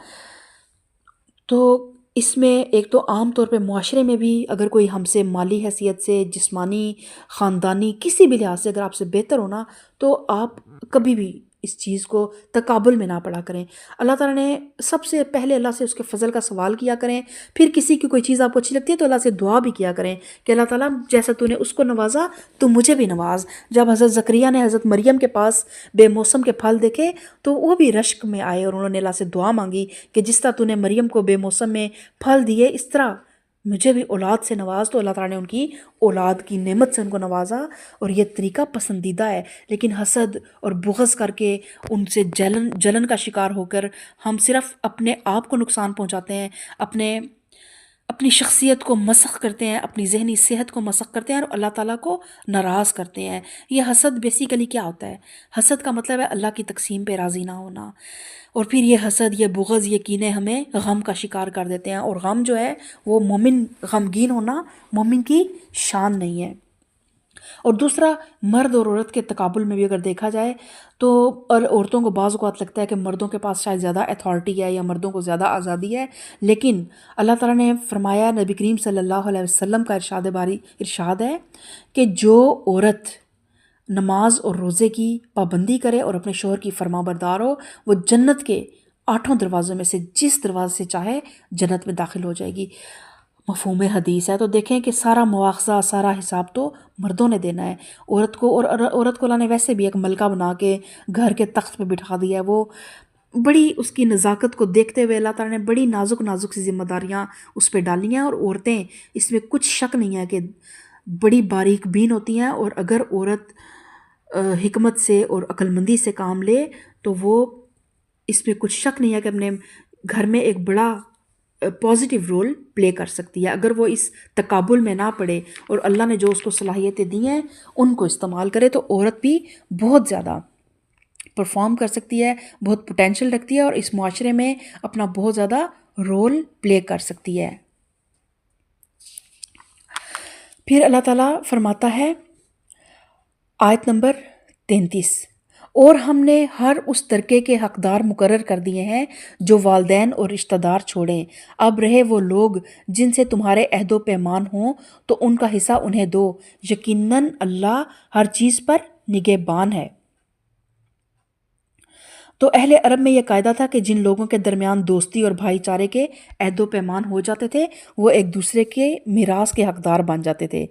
تو اس میں ایک تو عام طور پہ معاشرے میں بھی اگر کوئی ہم سے مالی حیثیت سے، جسمانی، خاندانی، کسی بھی لحاظ سے اگر آپ سے بہتر ہونا، تو آپ کبھی بھی اس چیز کو تقابل میں نہ پڑا کریں۔ اللہ تعالیٰ نے سب سے پہلے اللہ سے اس کے فضل کا سوال کیا کریں، پھر کسی کی کوئی چیز آپ کو اچھی لگتی ہے تو اللہ سے دعا بھی کیا کریں کہ اللہ تعالیٰ جیسا تو نے اس کو نوازا تو مجھے بھی نواز۔ جب حضرت زکریا نے حضرت مریم کے پاس بے موسم کے پھل دیکھے تو وہ بھی رشک میں آئے اور انہوں نے اللہ سے دعا مانگی کہ جس طرح تو نے مریم کو بے موسم میں پھل دیے اس طرح مجھے بھی اولاد سے نواز۔ تو اللہ تعالیٰ نے ان کی اولاد کی نعمت سے ان کو نوازا، اور یہ طریقہ پسندیدہ ہے۔ لیکن حسد اور بغض کر کے ان سے جلن کا شکار ہو کر ہم صرف اپنے آپ کو نقصان پہنچاتے ہیں، اپنی شخصیت کو مسخ کرتے ہیں، اپنی ذہنی صحت کو مسخ کرتے ہیں اور اللہ تعالیٰ کو ناراض کرتے ہیں۔ یہ حسد بیسیکلی کیا ہوتا ہے؟ حسد کا مطلب ہے اللہ کی تقسیم پہ راضی نہ ہونا، اور پھر یہ حسد، یہ بغض، یہ کینے ہمیں غم کا شکار کر دیتے ہیں، اور غم جو ہے وہ مومن غمگین ہونا مومن کی شان نہیں ہے۔ اور دوسرا، مرد اور عورت کے تقابل میں بھی اگر دیکھا جائے تو اور عورتوں کو بعض اوقات لگتا ہے کہ مردوں کے پاس شاید زیادہ اتھارٹی ہے یا مردوں کو زیادہ آزادی ہے، لیکن اللہ تعالیٰ نے فرمایا، نبی کریم صلی اللہ علیہ وسلم کا ارشاد ہے کہ جو عورت نماز اور روزے کی پابندی کرے اور اپنے شوہر کی فرما بردار ہو، وہ جنت کے 8 دروازوں میں سے جس دروازے سے چاہے جنت میں داخل ہو جائے گی۔ مفہوم حدیث ہے۔ تو دیکھیں کہ سارا مواخذہ، سارا حساب تو مردوں نے دینا ہے عورت کو، اور عورت کو اللہ نے ویسے بھی ایک ملکہ بنا کے گھر کے تخت پہ بٹھا دیا ہے۔ وہ بڑی اس کی نزاکت کو دیکھتے ہوئے اللہ تعالیٰ نے بڑی نازک سی ذمہ داریاں اس پہ ڈالی ہیں، اور عورتیں اس میں کچھ شک نہیں ہے کہ بڑی باریک بین ہوتی ہیں، اور اگر عورت حکمت سے اور عقل مندی سے کام لے تو وہ اس میں کچھ شک نہیں ہے کہ اپنے گھر میں ایک بڑا پازیٹیو رول پلے کر سکتی ہے، اگر وہ اس تقابل میں نہ پڑے اور اللہ نے جو اس کو صلاحیتیں دی ہیں ان کو استعمال کرے، تو عورت بھی بہت زیادہ پرفارم کر سکتی ہے، بہت پوٹینشیل رکھتی ہے، اور اس معاشرے میں اپنا بہت زیادہ رول پلے کر سکتی ہے۔ پھر اللہ تعالیٰ فرماتا ہے آیت نمبر 33، اور ہم نے ہر اس ترکے کے حقدار مقرر کر دیے ہیں جو والدین اور رشتہ دار چھوڑیں، اب رہے وہ لوگ جن سے تمہارے عہد و پیمان ہوں تو ان کا حصہ انہیں دو، یقیناً اللہ ہر چیز پر نگہبان ہے۔ تو اہل عرب میں یہ قاعدہ تھا کہ جن لوگوں کے درمیان دوستی اور بھائی چارے کے عہد و پیمان ہو جاتے تھے وہ ایک دوسرے کے میراث کے حقدار بن جاتے تھے۔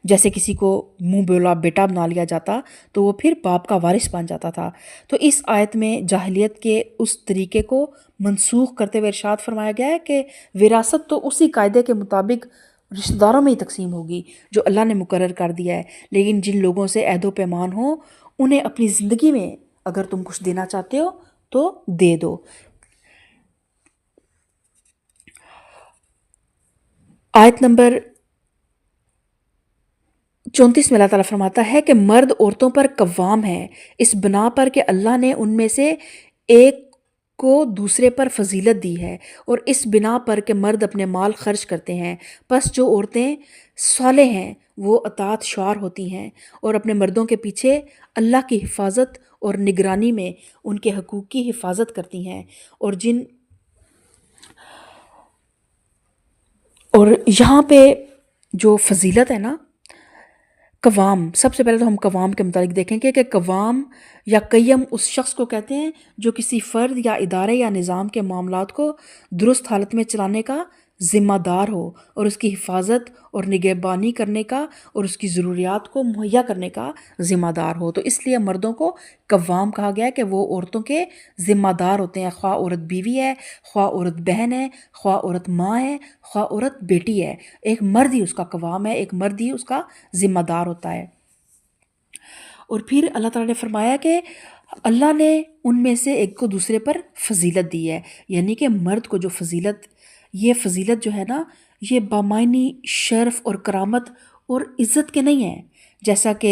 جیسے کسی کو منہ بولا بیٹا بنا لیا جاتا تو وہ پھر باپ کا وارث بن جاتا تھا۔ تو اس آیت میں جاہلیت کے اس طریقے کو منسوخ کرتے ہوئے ارشاد فرمایا گیا ہے کہ وراثت تو اسی قاعدے کے مطابق رشتہ داروں میں ہی تقسیم ہوگی جو اللہ نے مقرر کر دیا ہے، لیکن جن لوگوں سے عہد و پیمان ہو انہیں اپنی زندگی میں اگر تم کچھ دینا چاہتے ہو تو دے دو۔ آیت نمبر 34 میں اللہ تعالیٰ فرماتا ہے کہ مرد عورتوں پر قوام ہے اس بنا پر کہ اللہ نے ان میں سے ایک کو دوسرے پر فضیلت دی ہے، اور اس بنا پر کہ مرد اپنے مال خرچ کرتے ہیں، پس جو عورتیں صالح ہیں وہ اطاعت شعار ہوتی ہیں اور اپنے مردوں کے پیچھے اللہ کی حفاظت اور نگرانی میں ان کے حقوق کی حفاظت کرتی ہیں، اور یہاں پہ جو فضیلت ہے نا، قوام، سب سے پہلے تو ہم قوام کے متعلق دیکھیں کہ قوام یا قیم اس شخص کو کہتے ہیں جو کسی فرد یا ادارے یا نظام کے معاملات کو درست حالت میں چلانے کا ذمہ دار ہو اور اس کی حفاظت اور نگہبانی کرنے کا اور اس کی ضروریات کو مہیا کرنے کا ذمہ دار ہو۔ تو اس لیے مردوں کو قوام کہا گیا ہے کہ وہ عورتوں کے ذمہ دار ہوتے ہیں، خواہ عورت بیوی ہے، خواہ عورت بہن ہے، خواہ عورت ماں ہے، خواہ عورت بیٹی ہے، ایک مرد ہی اس کا قوام ہے، ایک مرد ہی اس کا ذمہ دار ہوتا ہے۔ اور پھر اللہ تعالیٰ نے فرمایا کہ اللہ نے ان میں سے ایک کو دوسرے پر فضیلت دی ہے، یعنی کہ مرد کو جو فضیلت، یہ فضیلت جو ہے نا، یہ بامعنی شرف اور کرامت اور عزت کے نہیں ہیں، جیسا کہ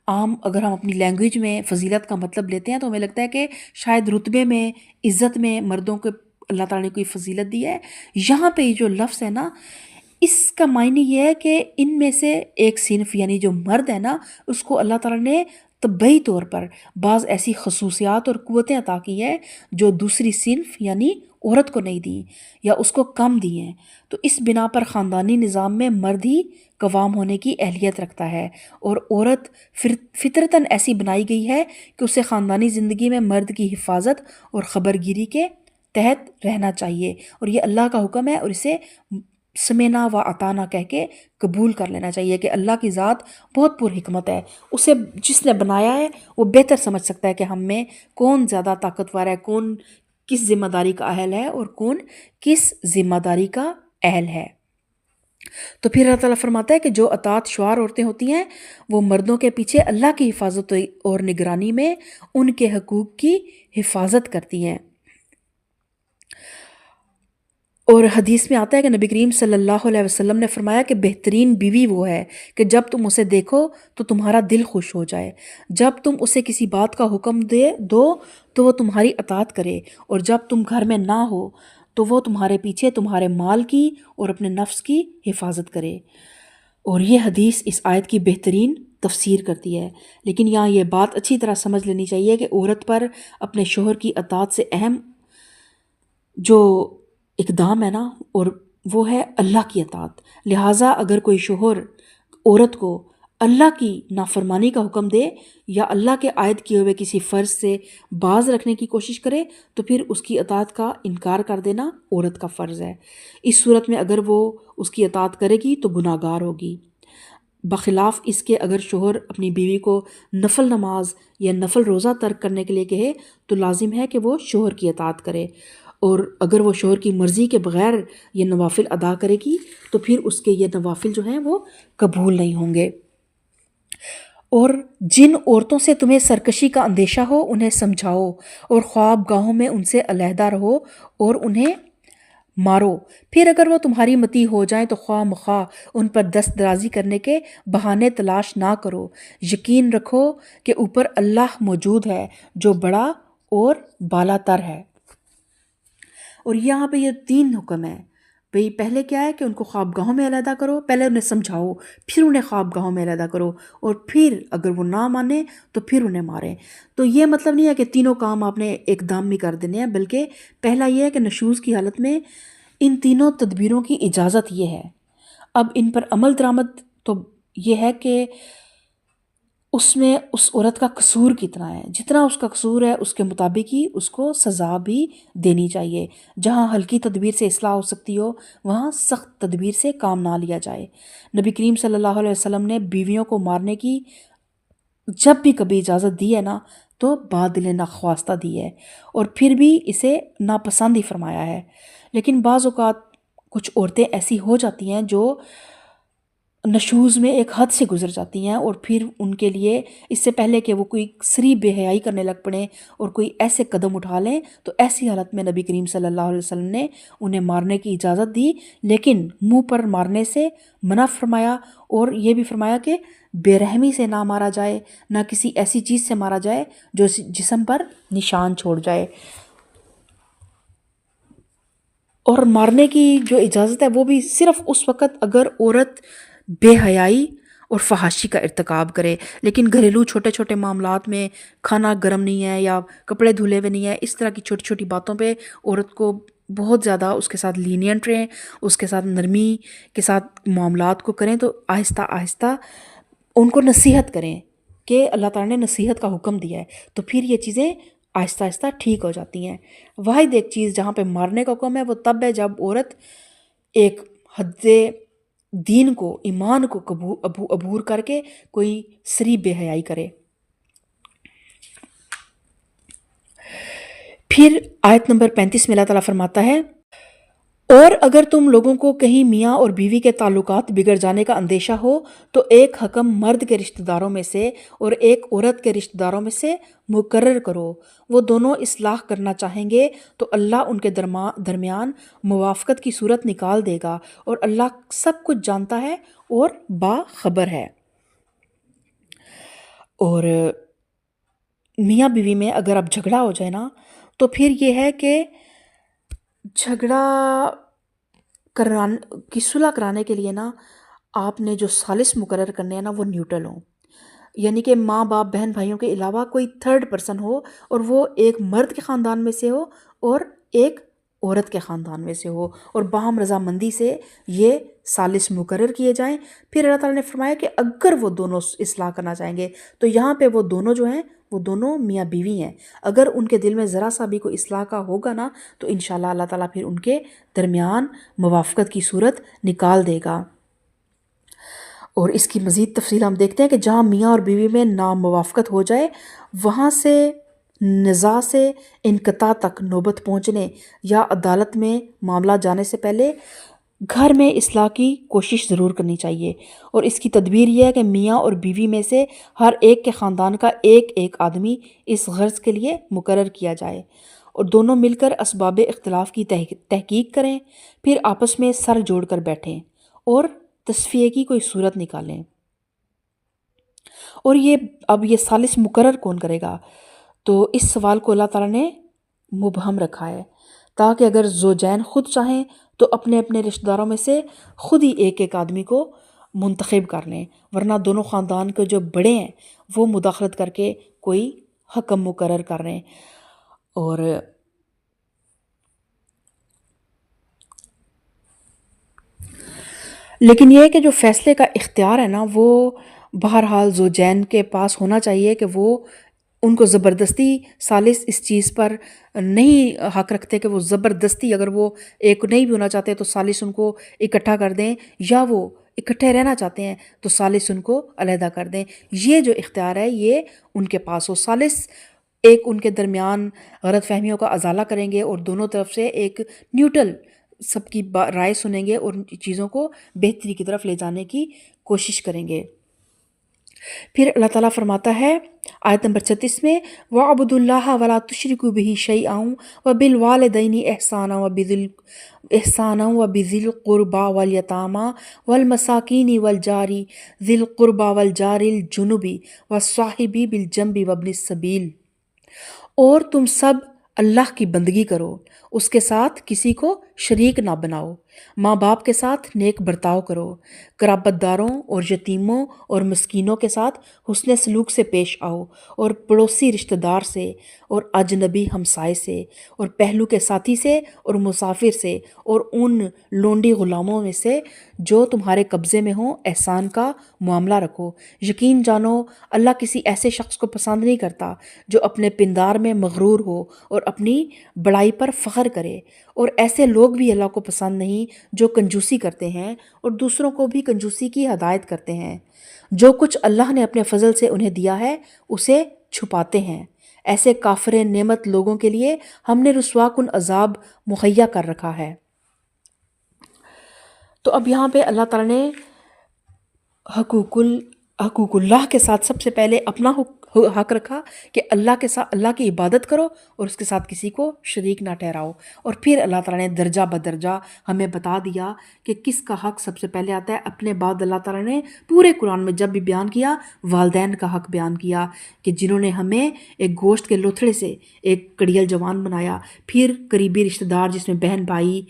عام اگر ہم اپنی لینگویج میں فضیلت کا مطلب لیتے ہیں تو ہمیں لگتا ہے کہ شاید رتبے میں، عزت میں مردوں کو اللہ تعالیٰ نے کوئی فضیلت دی ہے۔ یہاں پہ یہ جو لفظ ہے نا، اس کا معنی یہ ہے کہ ان میں سے ایک صنف یعنی جو مرد ہے نا، اس کو اللہ تعالیٰ نے طبعی طور پر بعض ایسی خصوصیات اور قوتیں عطا کی ہیں جو دوسری صنف یعنی عورت کو نہیں دی یا اس کو کم دی ہیں۔ تو اس بنا پر خاندانی نظام میں مرد ہی قوام ہونے کی اہلیت رکھتا ہے، اور عورت فطرتاً ایسی بنائی گئی ہے کہ اسے خاندانی زندگی میں مرد کی حفاظت اور خبرگیری کے تحت رہنا چاہیے، اور یہ اللہ کا حکم ہے، اور اسے سمینا و اطانا کہہ کے قبول کر لینا چاہیے کہ اللہ کی ذات بہت پر حکمت ہے، اسے جس نے بنایا ہے وہ بہتر سمجھ سکتا ہے کہ ہم میں کون زیادہ طاقتور ہے، کون کس ذمہ داری کا اہل ہے اور کون کس ذمہ داری کا اہل ہے۔ تو پھر اللہ تعالیٰ فرماتا ہے کہ جو اطاعت شعار عورتیں ہوتی ہیں وہ مردوں کے پیچھے اللہ کی حفاظت اور نگرانی میں ان کے حقوق کی حفاظت کرتی ہیں۔ اور حدیث میں آتا ہے کہ نبی کریم صلی اللہ علیہ وسلم نے فرمایا کہ بہترین بیوی وہ ہے کہ جب تم اسے دیکھو تو تمہارا دل خوش ہو جائے، جب تم اسے کسی بات کا حکم دو تو وہ تمہاری اطاعت کرے، اور جب تم گھر میں نہ ہو تو وہ تمہارے پیچھے تمہارے مال کی اور اپنے نفس کی حفاظت کرے۔ اور یہ حدیث اس آیت کی بہترین تفسیر کرتی ہے، لیکن یہاں یہ بات اچھی طرح سمجھ لینی چاہیے کہ عورت پر اپنے شوہر کی اطاعت سے اہم جو اقدام ہے نا، اور وہ ہے اللہ کی اطاعت۔ لہٰذا اگر کوئی شوہر عورت کو اللہ کی نافرمانی کا حکم دے یا اللہ کے عائد کیے ہوئے کسی فرض سے باز رکھنے کی کوشش کرے تو پھر اس کی اطاعت کا انکار کر دینا عورت کا فرض ہے۔ اس صورت میں اگر وہ اس کی اطاعت کرے گی تو گناہ گار ہوگی۔ بخلاف اس کے اگر شوہر اپنی بیوی کو نفل نماز یا نفل روزہ ترک کرنے کے لیے کہے تو لازم ہے کہ وہ شوہر کی اطاعت کرے، اور اگر وہ شوہر کی مرضی کے بغیر یہ نوافل ادا کرے گی تو پھر اس کے یہ نوافل جو ہیں وہ قبول نہیں ہوں گے۔ اور جن عورتوں سے تمہیں سرکشی کا اندیشہ ہو انہیں سمجھاؤ، اور خواب گاہوں میں ان سے علیحدہ رہو اور انہیں مارو، پھر اگر وہ تمہاری مطیع ہو جائیں تو خواہ مخواہ ان پر دست درازی کرنے کے بہانے تلاش نہ کرو، یقین رکھو کہ اوپر اللہ موجود ہے جو بڑا اور بالا تر ہے۔ اور یہاں پہ یہ 3 حکم ہیں بھئی، پہلے کیا ہے کہ ان کو خوابگاہوں میں علیحدہ کرو، پہلے انہیں سمجھاؤ، پھر انہیں خوابگاہوں میں علیحدہ کرو، اور پھر اگر وہ نہ مانے تو پھر انہیں ماریں۔ تو یہ مطلب نہیں ہے کہ تینوں کام آپ نے ایک دام میں کر دینے ہیں، بلکہ پہلا یہ ہے کہ نشوز کی حالت میں ان تینوں تدبیروں کی اجازت یہ ہے۔ اب ان پر عمل درآمد تو یہ ہے کہ اس میں اس عورت کا قصور کتنا ہے، جتنا اس کا قصور ہے اس کے مطابق ہی اس کو سزا بھی دینی چاہیے۔ جہاں ہلکی تدبیر سے اصلاح ہو سکتی ہو وہاں سخت تدبیر سے کام نہ لیا جائے۔ نبی کریم صلی اللہ علیہ وسلم نے بیویوں کو مارنے کی جب بھی کبھی اجازت دی ہے نا تو بادل ناخواستہ دی ہے، اور پھر بھی اسے ناپسند ہی فرمایا ہے۔ لیکن بعض اوقات کچھ عورتیں ایسی ہو جاتی ہیں جو نشوز میں ایک حد سے گزر جاتی ہیں، اور پھر ان کے لیے اس سے پہلے کہ وہ کوئی سری بے حیائی کرنے لگ پڑیں اور کوئی ایسے قدم اٹھا لیں تو ایسی حالت میں نبی کریم صلی اللہ علیہ وسلم نے انہیں مارنے کی اجازت دی، لیکن منہ پر مارنے سے منع فرمایا، اور یہ بھی فرمایا کہ بے رحمی سے نہ مارا جائے، نہ کسی ایسی چیز سے مارا جائے جو جسم پر نشان چھوڑ جائے۔ اور مارنے کی جو اجازت ہے وہ بھی صرف اس وقت اگر عورت بے حیائی اور فحاشی کا ارتکاب کرے، لیکن گھریلو چھوٹے چھوٹے معاملات میں کھانا گرم نہیں ہے یا کپڑے دھلے ہوئے نہیں ہیں، اس طرح کی چھوٹی چھوٹی باتوں پہ عورت کو بہت زیادہ اس کے ساتھ لینینٹ رہیں، اس کے ساتھ نرمی کے ساتھ معاملات کو کریں، تو آہستہ آہستہ ان کو نصیحت کریں کہ اللہ تعالیٰ نے نصیحت کا حکم دیا ہے، تو پھر یہ چیزیں آہستہ آہستہ ٹھیک ہو جاتی ہیں۔ واحد ایک چیز جہاں پہ مارنے کا حکم ہے وہ تب ہے جب عورت ایک حد دین کو، ایمان کو عبور کر کے کوئی سری بے حیائی کرے۔ پھر آیت نمبر 35 میں اللہ تعالیٰ فرماتا ہے، اور اگر تم لوگوں کو کہیں میاں اور بیوی کے تعلقات بگڑ جانے کا اندیشہ ہو تو ایک حکم مرد کے رشتہ داروں میں سے اور ایک عورت کے رشتہ داروں میں سے مقرر کرو، وہ دونوں اصلاح کرنا چاہیں گے تو اللہ ان کے درمیان موافقت کی صورت نکال دے گا، اور اللہ سب کچھ جانتا ہے اور باخبر ہے۔ اور میاں بیوی میں اگر اب جھگڑا ہو جائے نا تو پھر یہ ہے کہ جھگڑا کرانے کی صلح کرانے کے لیے نا آپ نے جو ثالث مقرر کرنے ہیں نا وہ نیوٹرل ہوں، یعنی کہ ماں باپ بہن بھائیوں کے علاوہ کوئی تھرڈ پرسن ہو، اور وہ ایک مرد کے خاندان میں سے ہو اور ایک عورت کے خاندان میں سے ہو، اور باہم رضامندی سے یہ ثالث مقرر کیے جائیں۔ پھر اللہ تعالیٰ نے فرمایا کہ اگر وہ دونوں اصلاح کرنا چاہیں گے تو یہاں پہ وہ دونوں جو ہیں وہ دونوں میاں بیوی ہیں، اگر ان کے دل میں ذرا سا بھی کوئی اصلاح کا ہوگا نا تو انشاءاللہ اللہ تعالیٰ پھر ان کے درمیان موافقت کی صورت نکال دے گا۔ اور اس کی مزید تفصیل ہم دیکھتے ہیں کہ جہاں میاں اور بیوی میں ناموافقت ہو جائے وہاں سے نزاع سے انقطاع تک نوبت پہنچنے یا عدالت میں معاملہ جانے سے پہلے گھر میں اصلاح کی کوشش ضرور کرنی چاہیے، اور اس کی تدبیر یہ ہے کہ میاں اور بیوی میں سے ہر ایک کے خاندان کا ایک ایک آدمی اس غرض کے لیے مقرر کیا جائے اور دونوں مل کر اسباب اختلاف کی تحقیق کریں، پھر آپس میں سر جوڑ کر بیٹھیں اور تصفیے کی کوئی صورت نکالیں۔ اور اب یہ ثالث مقرر کون کرے گا؟ تو اس سوال کو اللہ تعالیٰ نے مبہم رکھا ہے تاکہ اگر زوجین خود چاہیں تو اپنے اپنے رشتہ داروں میں سے خود ہی ایک ایک آدمی کو منتخب کر لیں، ورنہ دونوں خاندان کے جو بڑے ہیں وہ مداخلت کر کے کوئی حکم مقرر کر رہے ہیں۔ اور لیکن یہ ہے کہ جو فیصلے کا اختیار ہے نا وہ بہرحال زوجین کے پاس ہونا چاہیے، کہ وہ ان کو زبردستی ثالث اس چیز پر نہیں حق رکھتے کہ وہ زبردستی، اگر وہ ایک نہیں بھی ہونا چاہتے تو ثالث ان کو اکٹھا کر دیں، یا وہ اکٹھے رہنا چاہتے ہیں تو ثالث ان کو علیحدہ کر دیں۔ یہ جو اختیار ہے یہ ان کے پاس ہو، ثالث ایک ان کے درمیان غلط فہمیوں کا ازالہ کریں گے اور دونوں طرف سے ایک نیوٹرل سب کی رائے سنیں گے اور چیزوں کو بہتری کی طرف لے جانے کی کوشش کریں گے۔ پھر اللہ تعالیٰ فرماتا ہے آیت نمبر 36 میں وَعْبُدُوا اللَّهَ وَلَا تُشْرِكُوا بِهِ شَيْئًا وَبِالْوَالِدَيْنِ إِحْسَانًا وَبِذِي الْقُرْبَى وَالْيَتَامَى وَالْمَسَاكِينِ وَالْجَارِ ذِي الْقُرْبَى وَالْجَارِ الْجُنُبِ وَالصَّاحِبِ بِالْجَنبِ وَابْنِ السَّبِيلِ، اور تم سب اللہ کی بندگی کرو، اس کے ساتھ کسی کو شریک نہ بناؤ، ماں باپ کے ساتھ نیک برتاؤ کرو، قرابت داروں اور یتیموں اور مسکینوں کے ساتھ حسن سلوک سے پیش آؤ، اور پڑوسی رشتہ دار سے اور اجنبی ہمسائے سے اور پہلو کے ساتھی سے اور مسافر سے اور ان لونڈی غلاموں میں سے جو تمہارے قبضے میں ہوں احسان کا معاملہ رکھو۔ یقین جانو اللہ کسی ایسے شخص کو پسند نہیں کرتا جو اپنے پندار میں مغرور ہو اور اپنی بڑائی پر فخر کرے، اور ایسے لوگ بھی اللہ کو پسند نہیں جو کنجوسی کرتے ہیں اور دوسروں کو بھی کنجوسی کی ہدایت کرتے ہیں۔ جو کچھ اللہ نے اپنے فضل سے انہیں دیا ہے اسے چھپاتے ہیں، ایسے کافر نعمت لوگوں کے لیے ہم نے رسوا کن عذاب مہیا کر رکھا ہے۔ تو اب یہاں پہ اللہ تعالیٰ نے حقوق اللہ کے ساتھ سب سے پہلے اپنا حق رکھا کہ اللہ کی عبادت کرو اور اس کے ساتھ کسی کو شریک نہ ٹھہراؤ، اور پھر اللہ تعالیٰ نے درجہ بدرجہ ہمیں بتا دیا کہ کس کا حق سب سے پہلے آتا ہے۔ اپنے بعد اللہ تعالیٰ نے پورے قرآن میں جب بھی بیان کیا والدین کا حق بیان کیا کہ جنہوں نے ہمیں ایک گوشت کے لوتھڑے سے ایک کڑیل جوان بنایا، پھر قریبی رشتہ دار جس میں بہن بھائی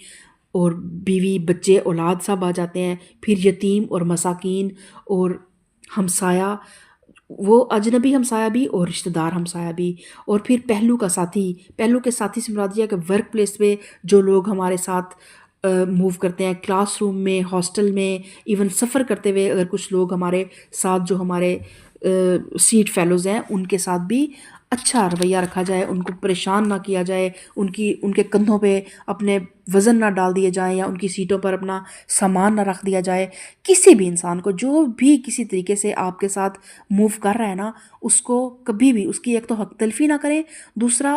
اور بیوی بچے اولاد سب آ جاتے ہیں، پھر یتیم اور مساکین اور ہمسایہ، وہ اجنبی ہمسایہ بھی اور رشتہ دار ہمسایہ بھی، اور پھر پہلو کے ساتھی سے مراد یہ ہے کہ ورک پلیس پہ جو لوگ ہمارے ساتھ موو کرتے ہیں، کلاس روم میں، ہاسٹل میں، ایون سفر کرتے ہوئے اگر کچھ لوگ ہمارے ساتھ جو ہمارے سیٹ فیلوز ہیں ان کے ساتھ بھی اچھا رویہ رکھا جائے، ان کو پریشان نہ کیا جائے، ان کے کندھوں پہ اپنے وزن نہ ڈال دیے جائیں یا ان کی سیٹوں پر اپنا سامان نہ رکھ دیا جائے۔ کسی بھی انسان کو جو بھی کسی طریقے سے آپ کے ساتھ موو کر رہا ہے نا، اس کو کبھی بھی اس کی ایک تو حق تلفی نہ کریں، دوسرا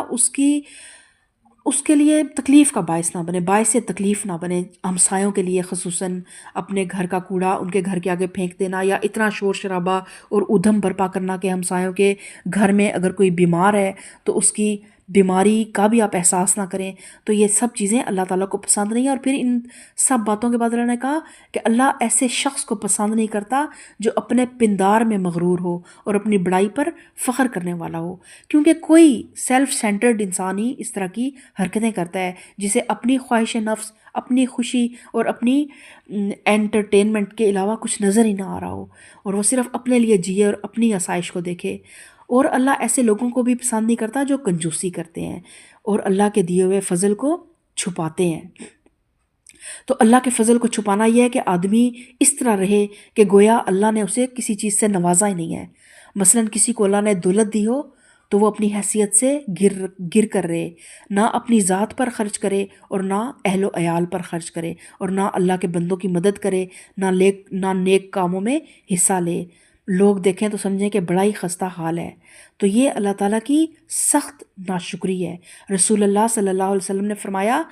اس کے لیے تکلیف کا باعث نہ بنے، باعث تکلیف نہ بنے۔ ہمسایوں کے لیے خصوصاً اپنے گھر کا کوڑا ان کے گھر کے آگے پھینک دینا یا اتنا شور شرابہ اور ادھم برپا کرنا کہ ہمسایوں کے گھر میں اگر کوئی بیمار ہے تو اس کی بیماری کا بھی آپ احساس نہ کریں، تو یہ سب چیزیں اللہ تعالیٰ کو پسند نہیں ہیں۔ اور پھر ان سب باتوں کے بعد اللہ نے کہا کہ اللہ ایسے شخص کو پسند نہیں کرتا جو اپنے پندار میں مغرور ہو اور اپنی بڑائی پر فخر کرنے والا ہو، کیونکہ کوئی سیلف سینٹرڈ انسان ہی اس طرح کی حرکتیں کرتا ہے جسے اپنی خواہش نفس، اپنی خوشی اور اپنی انٹرٹینمنٹ کے علاوہ کچھ نظر ہی نہ آ رہا ہو، اور وہ صرف اپنے لیے جیے اور اپنی آسائش کو دیکھے۔ اور اللہ ایسے لوگوں کو بھی پسند نہیں کرتا جو کنجوسی کرتے ہیں اور اللہ کے دیے ہوئے فضل کو چھپاتے ہیں۔ تو اللہ کے فضل کو چھپانا یہ ہے کہ آدمی اس طرح رہے کہ گویا اللہ نے اسے کسی چیز سے نوازا ہی نہیں ہے۔ مثلاً کسی کو اللہ نے دولت دی ہو تو وہ اپنی حیثیت سے گر کر رہے، نہ اپنی ذات پر خرچ کرے اور نہ اہل و عیال پر خرچ کرے، اور نہ اللہ کے بندوں کی مدد کرے، نہ نیک کاموں میں حصہ لے۔ لوگ دیکھیں تو سمجھیں کہ بڑا ہی خستہ حال ہے۔ تو یہ اللہ تعالیٰ کی سخت ناشکری ہے۔ رسول اللہ صلی اللہ علیہ وسلم نے فرمایا،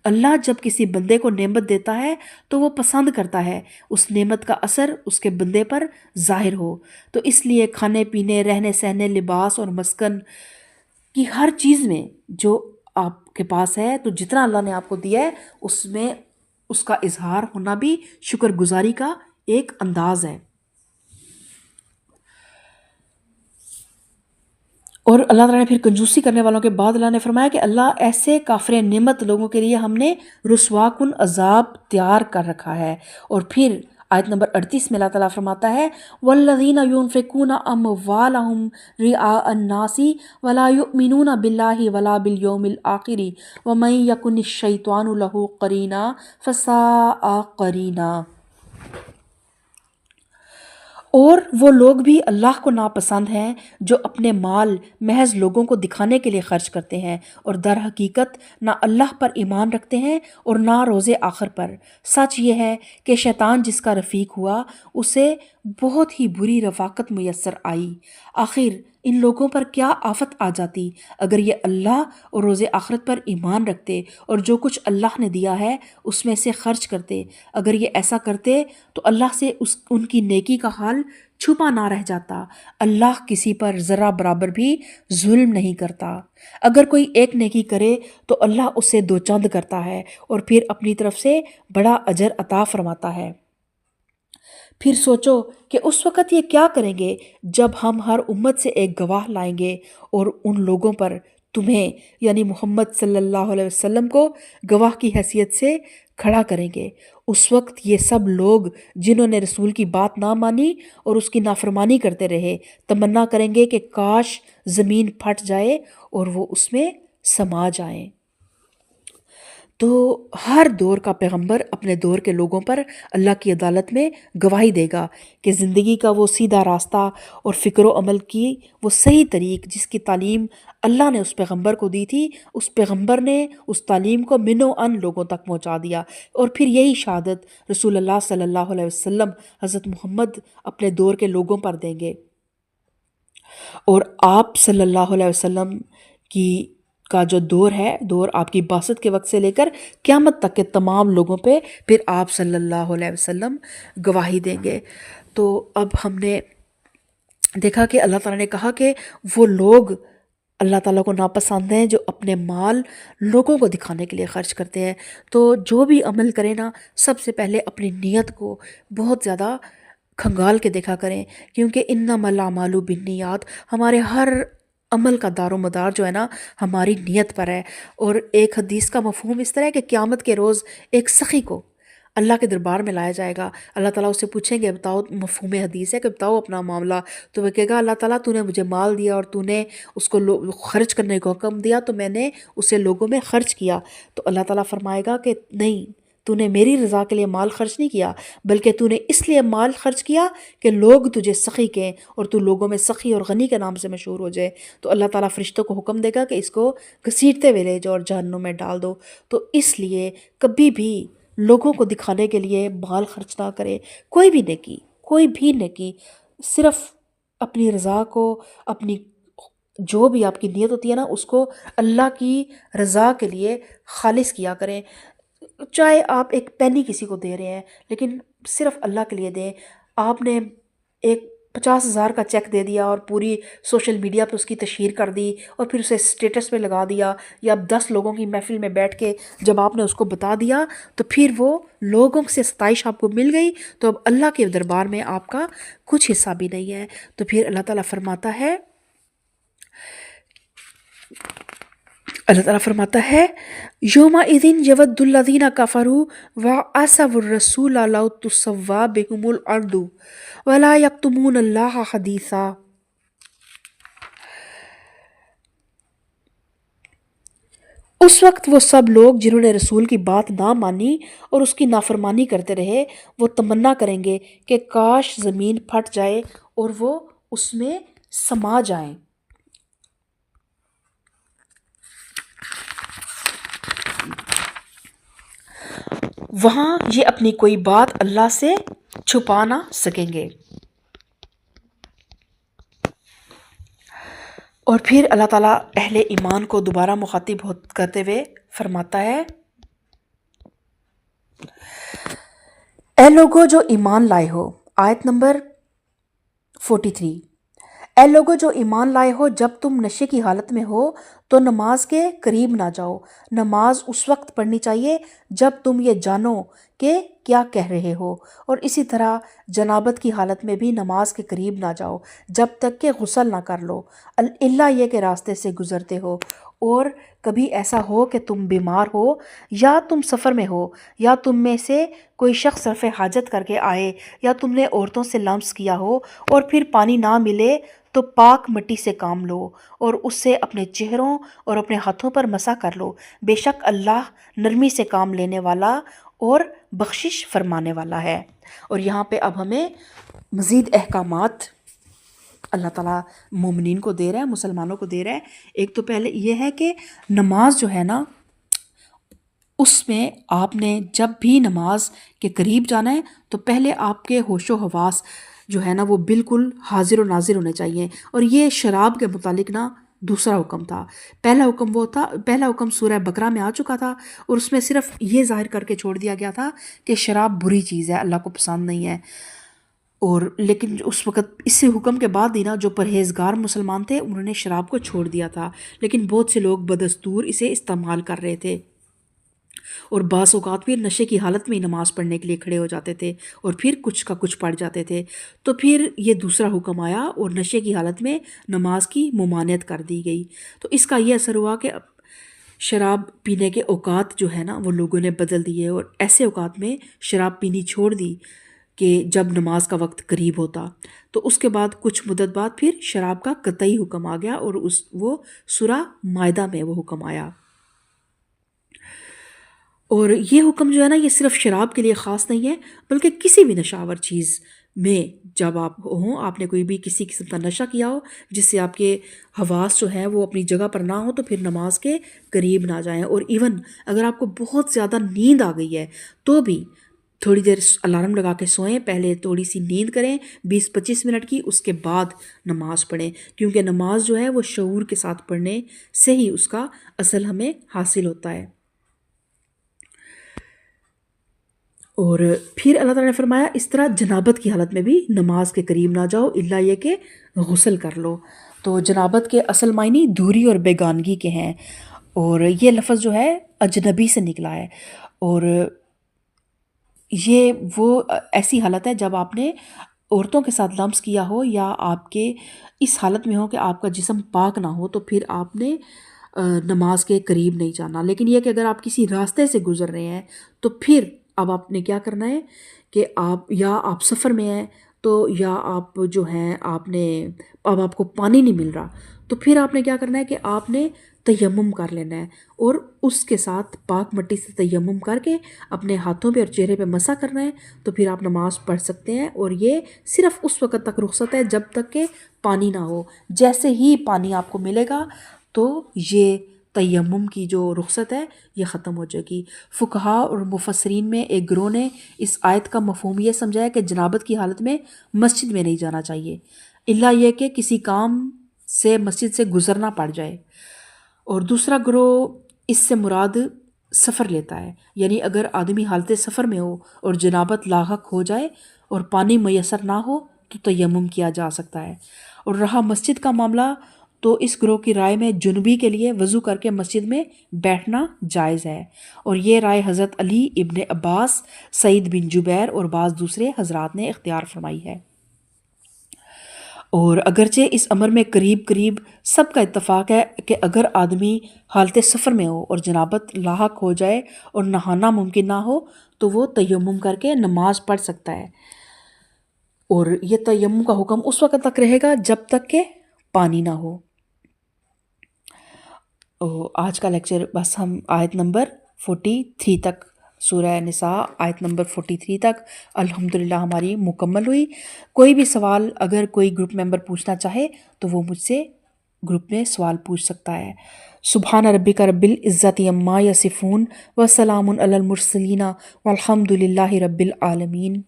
اللہ جب کسی بندے کو نعمت دیتا ہے تو وہ پسند کرتا ہے اس نعمت کا اثر اس کے بندے پر ظاہر ہو۔ تو اس لیے کھانے پینے، رہنے سہنے، لباس اور مسکن کی ہر چیز میں جو آپ کے پاس ہے، تو جتنا اللہ نے آپ کو دیا ہے اس میں اس کا اظہار ہونا بھی شکر گزاری کا ایک انداز ہے۔ اور اللہ تعالیٰ نے پھر کنجوسی کرنے والوں کے بعد اللہ نے فرمایا کہ اللہ ایسے کافر نعمت لوگوں کے لیے ہم نے رسوا کن عذاب تیار کر رکھا ہے۔ اور پھر آیت نمبر 38 میں اللہ تعالیٰ فرماتا ہے، وَالَّذِينَ يُنْفِقُونَ أَمْوَالَهُمْ رِئَاءَ النَّاسِ وَلَا يُؤْمِنُونَ بِاللَّهِ وَلَا بِالْيَوْمِ الْآخِرِ وَمَن يَكُنِ الشَّيْطَانُ لَهُ قَرِينًا فَسَاءَ قَرِينًا۔ اور وہ لوگ بھی اللہ کو ناپسند ہیں جو اپنے مال محض لوگوں کو دکھانے کے لیے خرچ کرتے ہیں اور در حقیقت نہ اللہ پر ایمان رکھتے ہیں اور نہ روز آخر پر۔ سچ یہ ہے کہ شیطان جس کا رفیق ہوا اسے بہت ہی بری رفاقت میسر آئی۔ آخر ان لوگوں پر کیا آفت آ جاتی اگر یہ اللہ اور روز آخرت پر ایمان رکھتے اور جو کچھ اللہ نے دیا ہے اس میں سے خرچ کرتے۔ اگر یہ ایسا کرتے تو اللہ سے ان کی نیکی کا حال چھپا نہ رہ جاتا۔ اللہ کسی پر ذرہ برابر بھی ظلم نہیں کرتا۔ اگر کوئی ایک نیکی کرے تو اللہ اسے دو چند کرتا ہے اور پھر اپنی طرف سے بڑا اجر عطا فرماتا ہے۔ پھر سوچو کہ اس وقت یہ کیا کریں گے جب ہم ہر امت سے ایک گواہ لائیں گے اور ان لوگوں پر تمہیں یعنی محمد صلی اللہ علیہ وسلم کو گواہ کی حیثیت سے کھڑا کریں گے۔ اس وقت یہ سب لوگ جنہوں نے رسول کی بات نہ مانی اور اس کی نافرمانی کرتے رہے تمنا کریں گے کہ کاش زمین پھٹ جائے اور وہ اس میں سما جائیں۔ تو ہر دور کا پیغمبر اپنے دور کے لوگوں پر اللہ کی عدالت میں گواہی دے گا کہ زندگی کا وہ سیدھا راستہ اور فکر و عمل کی وہ صحیح طریق جس کی تعلیم اللہ نے اس پیغمبر کو دی تھی، اس پیغمبر نے اس تعلیم کو من و ان لوگوں تک پہنچا دیا۔ اور پھر یہی شہادت رسول اللہ صلی اللہ علیہ وسلم حضرت محمد اپنے دور کے لوگوں پر دیں گے۔ اور آپ صلی اللہ علیہ وسلم کا جو دور ہے، دور آپ کی بعثت کے وقت سے لے کر قیامت تک کے تمام لوگوں پہ پھر آپ صلی اللہ علیہ وسلم گواہی دیں گے۔ تو اب ہم نے دیکھا کہ اللہ تعالیٰ نے کہا کہ وہ لوگ اللہ تعالیٰ کو ناپسند ہیں جو اپنے مال لوگوں کو دکھانے کے لیے خرچ کرتے ہیں۔ تو جو بھی عمل کریں نا، سب سے پہلے اپنی نیت کو بہت زیادہ کھنگال کے دیکھا کریں، کیونکہ انما الاعمال بالنیات، ہمارے ہر عمل کا دار و مدار جو ہے نا ہماری نیت پر ہے۔ اور ایک حدیث کا مفہوم اس طرح ہے کہ قیامت کے روز ایک سخی کو اللہ کے دربار میں لایا جائے گا۔ اللہ تعالیٰ اسے پوچھیں گے، بتاؤ، مفہوم حدیث ہے کہ بتاؤ اپنا معاملہ، تو وہ کہے گا اللہ تعالیٰ تو نے مجھے مال دیا اور تو نے اس کو خرچ کرنے کو حکم دیا تو میں نے اسے لوگوں میں خرچ کیا۔ تو اللہ تعالیٰ فرمائے گا کہ نہیں، تو نے میری رضا کے لیے مال خرچ نہیں کیا، بلکہ تو نے اس لیے مال خرچ کیا کہ لوگ تجھے سخی کہیں اور تو لوگوں میں سخی اور غنی کے نام سے مشہور ہو جائے۔ تو اللہ تعالیٰ فرشتوں کو حکم دے گا کہ اس کو گھسیٹتے ہوئے لے جاؤ اور جہنم میں ڈال دو۔ تو اس لیے کبھی بھی لوگوں کو دکھانے کے لیے مال خرچ نہ کرے، کوئی بھی نیکی، صرف اپنی رضا کو، اپنی جو بھی آپ کی نیت ہوتی ہے نا اس کو اللہ کی رضا کے لیے خالص کیا کریں۔ چاہے آپ ایک پینی کسی کو دے رہے ہیں لیکن صرف اللہ کے لیے دیں۔ آپ نے ایک 50,000 کا چیک دے دیا اور پوری سوشل میڈیا پہ اس کی تشہیر کر دی اور پھر اسے اسٹیٹس پہ لگا دیا، یا 10 لوگوں کی محفل میں بیٹھ کے جب آپ نے اس کو بتا دیا تو پھر وہ لوگوں سے ستائش آپ کو مل گئی، تو اب اللہ کے دربار میں آپ کا کچھ حصہ بھی نہیں ہے۔ تو پھر اللہ تعالیٰ فرماتا ہے یومئذ یود الذین کفروا وعصوا الرسول لو تسوی بهم الارض ولا یکتمون اللہ حدیثا۔ اس وقت وہ سب لوگ جنہوں نے رسول کی بات نہ مانی اور اس کی نافرمانی کرتے رہے، وہ تمنا کریں گے کہ کاش زمین پھٹ جائے اور وہ اس میں سما جائیں۔ وہاں یہ اپنی کوئی بات اللہ سے چھپا نہ سکیں گے۔ اور پھر اللہ تعالیٰ اہل ایمان کو دوبارہ مخاطب کرتے ہوئے فرماتا ہے اے لوگو جو ایمان لائے ہو، آیت نمبر 43، اے لوگو جو ایمان لائے ہو، جب تم نشے کی حالت میں ہو تو نماز کے قریب نہ جاؤ۔ نماز اس وقت پڑھنی چاہیے جب تم یہ جانو کہ کیا کہہ رہے ہو، اور اسی طرح جنابت کی حالت میں بھی نماز کے قریب نہ جاؤ جب تک کہ غسل نہ کر لو، الا یہ کہ راستے سے گزرتے ہو، اور کبھی ایسا ہو کہ تم بیمار ہو یا تم سفر میں ہو، یا تم میں سے کوئی شخص رفع حاجت کر کے آئے، یا تم نے عورتوں سے لمس کیا ہو اور پھر پانی نہ ملے تو پاک مٹی سے کام لو اور اس سے اپنے چہروں اور اپنے ہاتھوں پر مسح کر لو، بے شک اللہ نرمی سے کام لینے والا اور بخشش فرمانے والا ہے۔ اور یہاں پہ اب ہمیں مزید احکامات اللہ تعالیٰ مومنین کو دے رہا ہے، مسلمانوں کو دے رہا ہے۔ ایک تو پہلے یہ ہے کہ نماز جو ہے نا، اس میں آپ نے جب بھی نماز کے قریب جانا ہے تو پہلے آپ کے ہوش و حواس جو ہے نا وہ بالکل حاضر و ناظر ہونے چاہیے۔ اور یہ شراب کے متعلق نا دوسرا حکم تھا۔ پہلا حکم سورہ بقرہ میں آ چکا تھا، اور اس میں صرف یہ ظاہر کر کے چھوڑ دیا گیا تھا کہ شراب بری چیز ہے، اللہ کو پسند نہیں ہے۔ اور لیکن اس وقت اس سے حکم کے بعد ہی نا جو پرہیزگار مسلمان تھے انہوں نے شراب کو چھوڑ دیا تھا، لیکن بہت سے لوگ بدستور اسے استعمال کر رہے تھے، اور بعض اوقات پھر نشے کی حالت میں ہی نماز پڑھنے کے لیے کھڑے ہو جاتے تھے اور پھر کچھ کا کچھ پڑھ جاتے تھے۔ تو پھر یہ دوسرا حکم آیا اور نشے کی حالت میں نماز کی ممانعت کر دی گئی۔ تو اس کا یہ اثر ہوا کہ شراب پینے کے اوقات جو ہے نا وہ لوگوں نے بدل دیے، اور ایسے اوقات میں شراب پینی چھوڑ دی کہ جب نماز کا وقت قریب ہوتا۔ تو اس کے بعد کچھ مدت بعد پھر شراب کا قطعی حکم آ گیا، اور وہ سورہ مائدہ میں وہ حکم آیا۔ اور یہ حکم جو ہے نا یہ صرف شراب کے لیے خاص نہیں ہے، بلکہ کسی بھی نشاور چیز میں جب آپ ہوں، آپ نے کوئی بھی کسی قسم کا نشہ کیا ہو جس سے آپ کے حواس جو ہے وہ اپنی جگہ پر نہ ہو، تو پھر نماز کے قریب نہ جائیں۔ اور ایون اگر آپ کو بہت زیادہ نیند آ گئی ہے تو بھی تھوڑی دیر الارم لگا کے سوئیں، پہلے تھوڑی سی نیند کریں 20-25 منٹ کی، اس کے بعد نماز پڑھیں، کیونکہ نماز جو ہے وہ شعور کے ساتھ پڑھنے سے ہی اس کا اصل ہمیں حاصل ہوتا ہے۔ اور پھر اللہ تعالیٰ نے فرمایا اس طرح جنابت کی حالت میں بھی نماز کے قریب نہ جاؤ الا یہ کہ غسل کر لو۔ تو جنابت کے اصل معنی دوری اور بیگانگی کے ہیں، اور یہ لفظ جو ہے اجنبی سے نکلا ہے، اور یہ وہ ایسی حالت ہے جب آپ نے عورتوں کے ساتھ لمس کیا ہو یا آپ کے اس حالت میں ہو کہ آپ کا جسم پاک نہ ہو، تو پھر آپ نے نماز کے قریب نہیں جانا۔ لیکن یہ کہ اگر آپ کسی راستے سے گزر رہے ہیں تو پھر اب آپ نے کیا کرنا ہے کہ آپ سفر میں ہیں، تو یا آپ جو ہیں اب آپ کو پانی نہیں مل رہا، تو پھر آپ نے کیا کرنا ہے کہ آپ نے تیمم کر لینا ہے، اور اس کے ساتھ پاک مٹی سے تیمم کر کے اپنے ہاتھوں پہ اور چہرے پہ مسح کرنا ہے، تو پھر آپ نماز پڑھ سکتے ہیں۔ اور یہ صرف اس وقت تک رخصت ہے جب تک کہ پانی نہ ہو۔ جیسے ہی پانی آپ کو ملے گا تو یہ تیمم کی جو رخصت ہے یہ ختم ہو جائے گی۔ فقہا اور مفسرین میں ایک گروہ نے اس آیت کا مفہوم یہ سمجھا ہے کہ جنابت کی حالت میں مسجد میں نہیں جانا چاہیے، الا یہ کہ کسی کام سے مسجد سے گزرنا پڑ جائے۔ اور دوسرا گروہ اس سے مراد سفر لیتا ہے، یعنی اگر آدمی حالت سفر میں ہو اور جنابت لاحق ہو جائے اور پانی میسر نہ ہو تو تیمم کیا جا سکتا ہے۔ اور رہا مسجد کا معاملہ، تو اس گروہ کی رائے میں جنوبی کے لیے وضو کر کے مسجد میں بیٹھنا جائز ہے، اور یہ رائے حضرت علی ابن عباس، سعید بن جبیر اور بعض دوسرے حضرات نے اختیار فرمائی ہے۔ اور اگرچہ اس امر میں قریب قریب سب کا اتفاق ہے کہ اگر آدمی حالت سفر میں ہو اور جنابت لاحق ہو جائے اور نہانا ممکن نہ ہو تو وہ تیمم کر کے نماز پڑھ سکتا ہے، اور یہ تیمم کا حکم اس وقت تک رہے گا جب تک کہ پانی نہ ہو۔ آج کا لیکچر بس ہم آیت نمبر 43 تک، سورہ نساء آیت نمبر 43 تک الحمدللہ ہماری مکمل ہوئی۔ کوئی بھی سوال اگر کوئی گروپ ممبر پوچھنا چاہے تو وہ مجھ سے گروپ میں سوال پوچھ سکتا ہے۔ سبحان ربک رب العزت عما یصفون وسلام علی المرسلین والحمد للہ رب العالمین۔